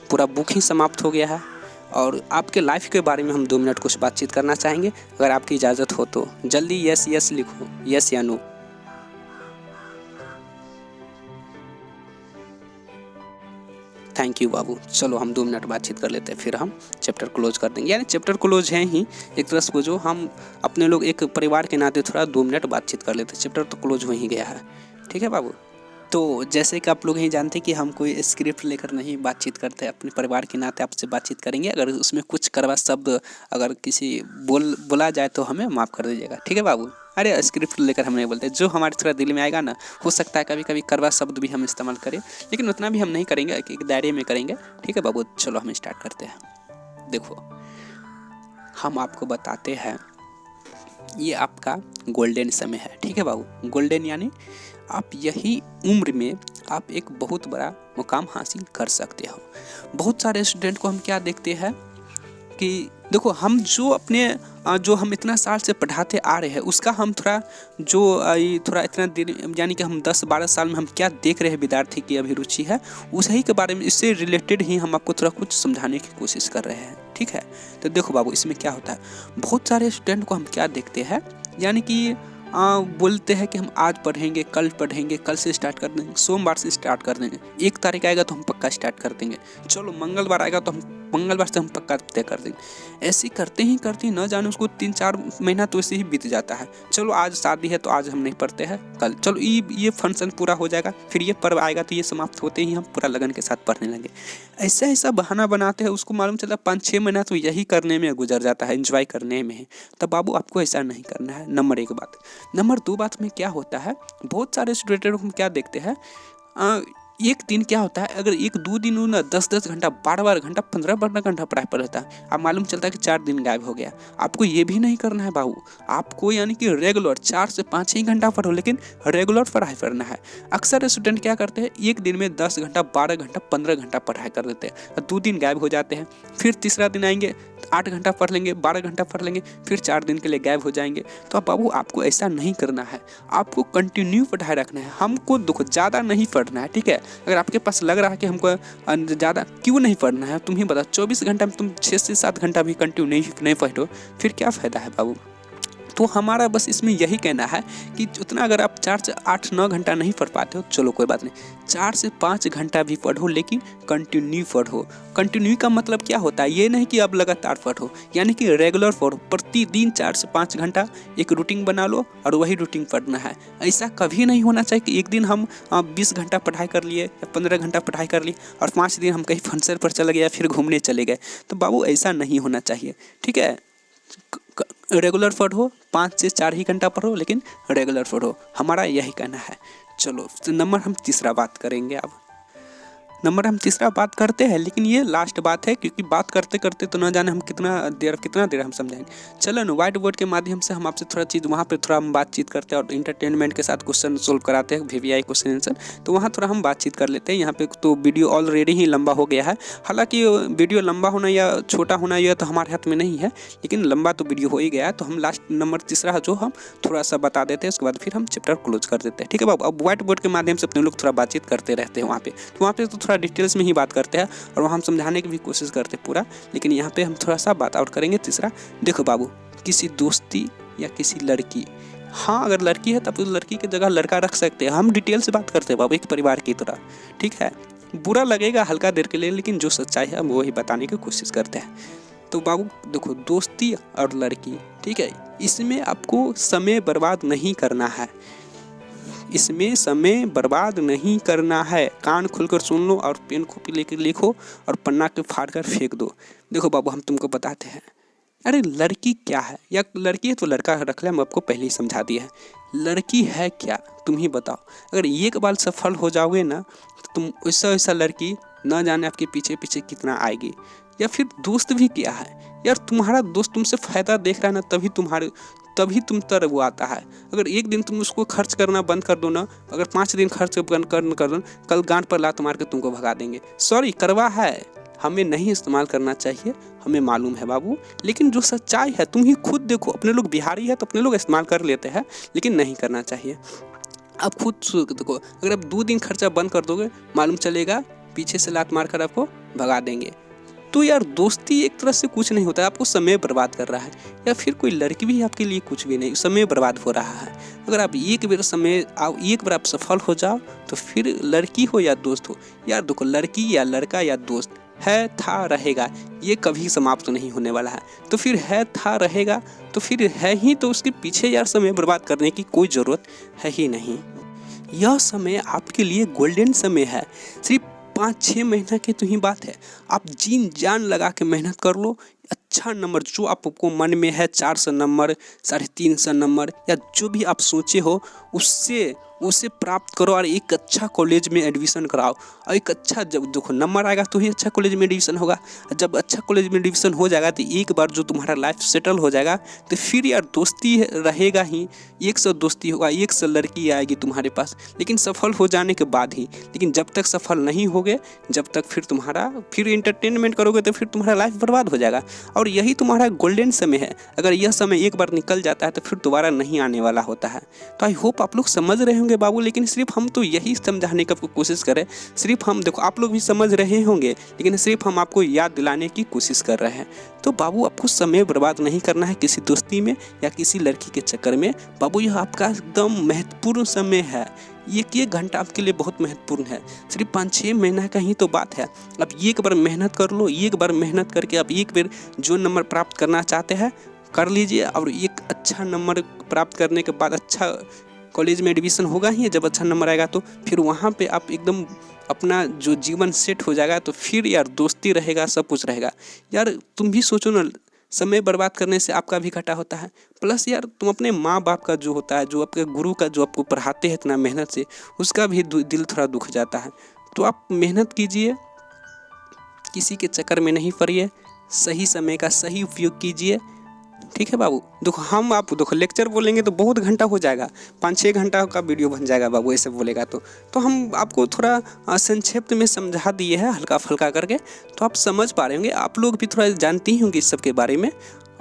पूरा बुक ही समाप्त हो गया है और आपके लाइफ के बारे में हम 2 मिनट कुछ बातचीत करना चाहेंगे, अगर आपकी इजाज़त हो तो जल्दी यस यस लिखो, यस या नो। थैंक यू बाबू। चलो हम 2 मिनट बातचीत कर लेते हैं, फिर हम चैप्टर क्लोज कर देंगे। यानी चैप्टर क्लोज है ही एक तरह से, जो हम अपने लोग एक परिवार के नाते थोड़ा 2 मिनट बातचीत कर लेते हैं, चैप्टर तो क्लोज हो ही गया है। ठीक है बाबू। तो जैसे कि आप लोग ही जानते हैं कि हम कोई स्क्रिप्ट लेकर नहीं बातचीत करते, अपने परिवार के नाते आपसे बातचीत करेंगे। अगर उसमें कुछ कड़वा शब्द अगर किसी बोला जाए तो हमें माफ़ कर दीजिएगा, ठीक है बाबू। अरे स्क्रिप्ट लेकर हम नहीं बोलते, जो हमारे थोड़ा दिल में आएगा ना, हो सकता है कभी कभी कड़वा शब्द भी हम इस्तेमाल करें, लेकिन उतना भी हम नहीं करेंगे, एक दायरे में करेंगे। ठीक है बाबू। चलो हम स्टार्ट करते हैं। देखो हम आपको बताते हैं, ये आपका गोल्डन समय है। ठीक है बाबू। गोल्डन यानी आप यही उम्र में आप एक बहुत बड़ा मुकाम हासिल कर सकते हो। बहुत सारे स्टूडेंट को हम क्या देखते हैं कि देखो, हम जो हम इतना साल से पढ़ाते आ रहे हैं, उसका हम थोड़ा इतना देर, यानी कि हम 10-12 साल में हम क्या देख रहे हैं विद्यार्थी की अभिरुचि है, उसी के बारे में, इससे रिलेटेड ही हम आपको थोड़ा कुछ समझाने की कोशिश कर रहे हैं। ठीक है। तो देखो बाबू, इसमें क्या होता है, बहुत सारे स्टूडेंट को हम क्या देखते हैं, यानी कि बोलते हैं कि हम आज पढ़ेंगे, कल से स्टार्ट कर देंगे, सोमवार से स्टार्ट कर देंगे, 1 तारीख आएगा तो हम पक्का स्टार्ट कर देंगे, चलो मंगलवार आएगा तो हम मंगलवार से हम पक्का तय कर देंगे। ऐसे करते ही न जाने उसको 3-4 महीना तो ऐसे ही बीत जाता है। चलो आज शादी है तो आज हम नहीं पढ़ते हैं, कल चलो ये फंक्शन पूरा हो जाएगा, फिर ये पर्व आएगा तो ये समाप्त होते ही हम पूरा लगन के साथ पढ़ने लगे। ऐसा बहाना बनाते हैं, उसको मालूम चला 5-6 महीना तो यही करने में गुजर जाता है, एंजॉय करने में। तब बाबू आपको ऐसा नहीं करना है, नंबर 1 बात। नंबर 2 बात में क्या होता है, बहुत सारे स्टूडेंट को हम क्या देखते हैं, एक दिन क्या होता है, अगर 1-2 दिन ना 10-10 घंटा, 12-12 घंटा, 15-15 घंटा पढ़ाई पर रहता है, अब मालूम चलता है कि 4 दिन गायब हो गया। आपको ये भी नहीं करना है बाबू, आपको यानी कि रेगुलर 4 से 5 ही घंटा पढ़ो, लेकिन रेगुलर पढ़ाई करना है। अक्सर स्टूडेंट क्या करते हैं, एक दिन में 10 घंटा, 12 घंटा, 15 घंटा पढ़ाई कर देते हैं, 2 दिन गायब हो जाते हैं, फिर तीसरा दिन आएंगे 8 घंटा पढ़ लेंगे, 12 घंटा पढ़ लेंगे, फिर 4 दिन के लिए गायब हो जाएंगे। तो अब बाबू आपको ऐसा नहीं करना है, आपको कंटिन्यू पढ़ाई रखना है। हमको देखो ज़्यादा नहीं पढ़ना है, ठीक है। अगर आपके पास लग रहा है कि हमको ज़्यादा क्यों नहीं पढ़ना है, तुम ही बताओ। 24 घंटा में तुम 6 से 7 घंटा भी कंटिन्यू नहीं पढ़ो, फिर क्या फ़ायदा है बाबू। तो हमारा बस इसमें यही कहना है कि उतना अगर आप 4 से 8-9 घंटा नहीं पढ़ पाते हो, चलो कोई बात नहीं, 4 से 5 घंटा भी पढ़ो, लेकिन कंटिन्यू पढ़ो। कंटिन्यू का मतलब क्या होता है, ये नहीं कि आप लगातार पढ़ो, यानी कि रेगुलर पढ़ो। प्रतिदिन 4 से 5 घंटा एक रूटीन बना लो और वही रूटीन पढ़ना है। ऐसा कभी नहीं होना चाहिए कि एक दिन हम 20 घंटा पढ़ाई कर लिए या 15 घंटा पढ़ाई कर ली और 5 दिन हम कहीं फंक्शन पर चले गए या फिर घूमने चले गए। तो बाबू ऐसा नहीं होना चाहिए, ठीक है। रेगुलर पढ़ो, 5 से 4 ही घंटा पढ़ो, लेकिन रेगुलर पढ़ो, हमारा यही कहना है। चलो नंबर हम तीसरा बात करेंगे। अब नंबर हम तीसरा बात करते हैं, लेकिन ये लास्ट बात है, क्योंकि बात करते करते तो न जाने हम कितना देर हम समझाएंगे। चलो ना, व्हाइट बोर्ड के माध्यम से हम आपसे थोड़ा चीज़ वहाँ पे थोड़ा हम बातचीत करते हैं और इंटरटेनमेंट के साथ क्वेश्चन सोल्व कराते हैं, VVI क्वेश्चन आंसर, तो वहाँ थोड़ा हम बातचीत कर लेते हैं। यहाँ पे तो वीडियो ऑलरेडी ही लंबा हो गया है। हालाँकि वीडियो लंबा होना या छोटा होना यह तो हमारे हाथ में नहीं है, लेकिन लंबा तो वीडियो हो ही गया है। तो हम लास्ट नंबर तीसरा जो हम थोड़ा सा बता देते हैं, उसके बाद फिर हम चैप्टर क्लोज कर देते हैं, ठीक है बाबू। अब व्हाइट बोर्ड के माध्यम से अपने लोग थोड़ा बातचीत करते रहते हैं वहाँ पे, तो वहाँ पे तो थोड़ा डिटेल्स में ही बात करते हैं और वहाँ हम समझाने की भी कोशिश करते हैं पूरा, लेकिन यहाँ पे हम थोड़ा सा बात और करेंगे तीसरा। देखो बाबू, किसी दोस्ती या किसी लड़की, हाँ अगर लड़की है तब तो लड़की की जगह लड़का रख सकते हैं, हम डिटेल से बात करते हैं बाबू, एक परिवार की तरह, ठीक है। बुरा लगेगा हल्का देर के लिए, लेकिन जो सच्चाई है हम वही बताने की कोशिश करते हैं। तो बाबू देखो, दोस्ती और लड़की, ठीक है, इसमें आपको समय बर्बाद नहीं करना है, इसमें समय बर्बाद नहीं करना है। कान खुलकर सुन लो और पेन कॉपी लेकर लिखो और पन्ना के फाड़ कर फेंक दो। देखो बाबू, हम तुमको बताते हैं, अरे लड़की क्या है, या लड़की है तो लड़का रख ले, हम आपको पहले ही समझा दिया है। लड़की है क्या, तुम ही बताओ। अगर एक बार सफल हो जाओगे ना, तो तुम ऐसा लड़की न जाने आपके पीछे पीछे कितना आएगी। या फिर दोस्त भी क्या है यार, तुम्हारा दोस्त तुमसे फ़ायदा देख रहा है ना, तभी तुम तर वो आता है। अगर एक दिन तुम उसको खर्च करना बंद कर दो ना, अगर 5 दिन खर्च बंद कर दो, कल गांठ पर लात मार के तुमको भगा देंगे। सॉरी, करवा है, हमें नहीं इस्तेमाल करना चाहिए, हमें मालूम है बाबू। लेकिन जो सच्चाई है तुम ही खुद देखो, अपने लोग बिहारी है तो अपने लोग इस्तेमाल कर लेते हैं, लेकिन नहीं करना चाहिए। आप खुद देखो, अगर आप 2 दिन खर्चा बंद कर दोगे, मालूम चलेगा पीछे से लात मार कर आपको भगा देंगे। तो यार दोस्ती एक तरह से कुछ नहीं होता है, आपको समय बर्बाद कर रहा है, या फिर कोई लड़की भी आपके लिए कुछ भी नहीं, समय बर्बाद हो रहा है। अगर आप एक बार आप सफल हो जाओ तो फिर लड़की हो या दोस्त हो, यार देखो लड़की या लड़का या दोस्त है था रहेगा, ये कभी समाप्त नहीं होने वाला है। तो फिर है था रहेगा तो फिर है ही, तो उसके पीछे यार समय बर्बाद करने की कोई ज़रूरत है ही नहीं। यह समय आपके लिए गोल्डन समय है, सिर्फ 5-6 महीना की तो ही बात है। आप जीन जान लगा के मेहनत कर लो, अच्छा नंबर जो आपको मन में है 400 नंबर, 350 नंबर, या जो भी आप सोचे हो उसे प्राप्त करो और एक अच्छा कॉलेज में एडमिशन कराओ। और एक अच्छा, जब देखो नंबर आएगा तो ही अच्छा कॉलेज में एडमिशन होगा। जब अच्छा कॉलेज में एडमिशन हो जाएगा तो एक बार जो तुम्हारा लाइफ सेटल हो जाएगा तो फिर यार दोस्ती रहेगा ही, 100 दोस्ती होगा, 100 लड़की आएगी तुम्हारे पास, लेकिन सफल हो जाने के बाद ही। लेकिन जब तक सफल नहीं होगे, जब तक फिर इंटरटेनमेंट करोगे तो फिर तुम्हारा लाइफ बर्बाद हो जाएगा। और यही तुम्हारा गोल्डन समय है, अगर यह समय एक बार निकल जाता है तो फिर दोबारा नहीं आने वाला होता है। तो आई होप आप लोग समझ रहे होंगे बाबू, लेकिन सिर्फ हम तो यही समझाने की कोशिश करें, सिर्फ हम देखो आप लोग भी समझ रहे होंगे, लेकिन सिर्फ हम आपको याद दिलाने की कोशिश कर रहे हैं। तो बाबू आपको समय बर्बाद नहीं करना है किसी दोस्ती में या किसी लड़की के चक्कर में। बाबू यह आपका एकदम महत्वपूर्ण समय है, एक घंटा आपके लिए बहुत महत्वपूर्ण है, सिर्फ 5-6 महीना का ही तो बात है। आप एक बार मेहनत कर लो, एक बार मेहनत करके आप एक बार जो नंबर प्राप्त करना चाहते हैं कर लीजिए, और एक अच्छा नंबर प्राप्त करने के बाद अच्छा कॉलेज में एडमिशन होगा ही, जब अच्छा नंबर आएगा तो फिर वहाँ पे आप एकदम अपना जो जीवन सेट हो जाएगा, तो फिर यार दोस्ती रहेगा, सब कुछ रहेगा। यार तुम भी सोचो ना, समय बर्बाद करने से आपका भी घाटा होता है, प्लस यार तुम अपने माँ बाप का जो होता है, जो आपके गुरु का जो आपको पढ़ाते हैं इतना मेहनत से, उसका भी दिल थोड़ा दुख जाता है। तो आप मेहनत कीजिए, किसी के चक्कर में नहीं पड़िए, सही समय का सही उपयोग कीजिए, ठीक है बाबू। देखो हम आप देखो लेक्चर बोलेंगे तो बहुत घंटा हो जाएगा, 5-6 घंटा का वीडियो बन जाएगा बाबू, ऐसे बोलेगा तो हम आपको थोड़ा संक्षिप्त में समझा दिए हैं, हल्का फुल्का करके, तो आप समझ पा रहे होंगे। आप लोग भी थोड़ा जानते ही होंगे इस सब के बारे में,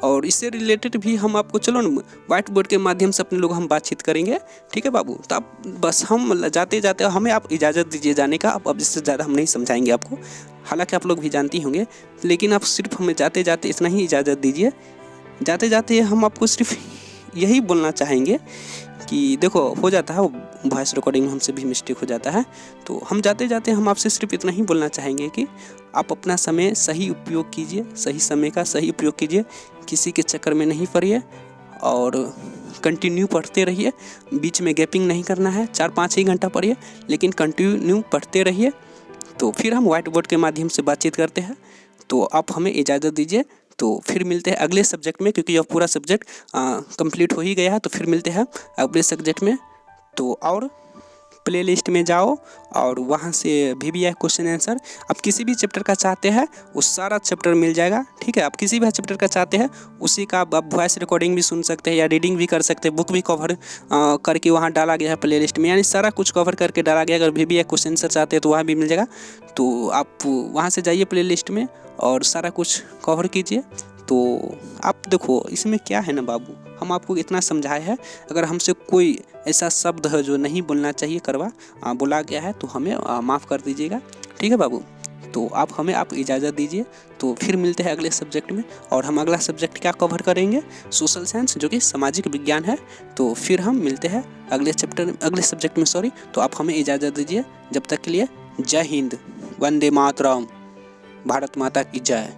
और इससे रिलेटेड भी हम आपको चलो ना व्हाइट बोर्ड के माध्यम से अपने लोग हम बातचीत करेंगे, ठीक है बाबू। तो आप बस हम जाते जाते हमें आप इजाज़त दीजिए जाने का, अब इससे ज़्यादा हम नहीं समझाएंगे आपको, हालांकि आप लोग भी जानते ही होंगे, लेकिन आप सिर्फ हमें जाते जाते इतना ही इजाज़त दीजिए। जाते जाते हम आपको सिर्फ यही बोलना चाहेंगे कि देखो हो जाता है वॉइस रिकॉर्डिंग में हमसे भी मिस्टेक हो जाता है, तो हम जाते जाते हम आपसे सिर्फ इतना ही बोलना चाहेंगे कि आप अपना समय सही उपयोग कीजिए, सही समय का सही उपयोग कीजिए, किसी के चक्कर में नहीं पड़िए, और कंटिन्यू पढ़ते रहिए, बीच में गैपिंग नहीं करना है, 4-5 ही घंटा पढ़िए, लेकिन कंटिन्यू पढ़ते रहिए। तो फिर हम व्हाइट बोर्ड के माध्यम से बातचीत करते हैं, तो आप हमें इजाज़त दीजिए। तो फिर मिलते हैं अगले सब्जेक्ट में, क्योंकि यह पूरा सब्जेक्ट कंप्लीट हो ही गया है, तो फिर मिलते हैं अगले सब्जेक्ट में। तो और प्ले लिस्ट में जाओ और वहाँ से VBI क्वेश्चन आंसर आप किसी भी चैप्टर का चाहते हैं वो सारा चैप्टर मिल जाएगा, ठीक है। आप किसी भी चैप्टर का चाहते हैं उसी का आप वॉइस रिकॉर्डिंग भी सुन सकते हैं या रीडिंग भी कर सकते हैं, बुक भी कवर करके वहाँ डाला गया है प्ले लिस्ट में, यानी सारा कुछ कवर करके डाला गया। अगर VBI क्वेश्चन आंसर चाहते हैं तो वहाँ भी मिल जाएगा, तो आप वहाँ से जाइए प्ले लिस्ट में और सारा कुछ कवर कीजिए। तो आप देखो इसमें क्या है ना बाबू, हम आपको इतना समझाए हैं, अगर हमसे कोई ऐसा शब्द है जो नहीं बोलना चाहिए बोला गया है तो हमें माफ़ कर दीजिएगा, ठीक है बाबू। तो आप इजाज़त दीजिए, तो फिर मिलते हैं अगले सब्जेक्ट में। और हम अगला सब्जेक्ट क्या कवर करेंगे, सोशल साइंस, जो कि सामाजिक विज्ञान है। तो फिर हम मिलते हैं अगले सब्जेक्ट में तो आप हमें इजाज़त दीजिए, जब तक के लिए जय हिंद, वंदे मातरम, भारत माता की जय।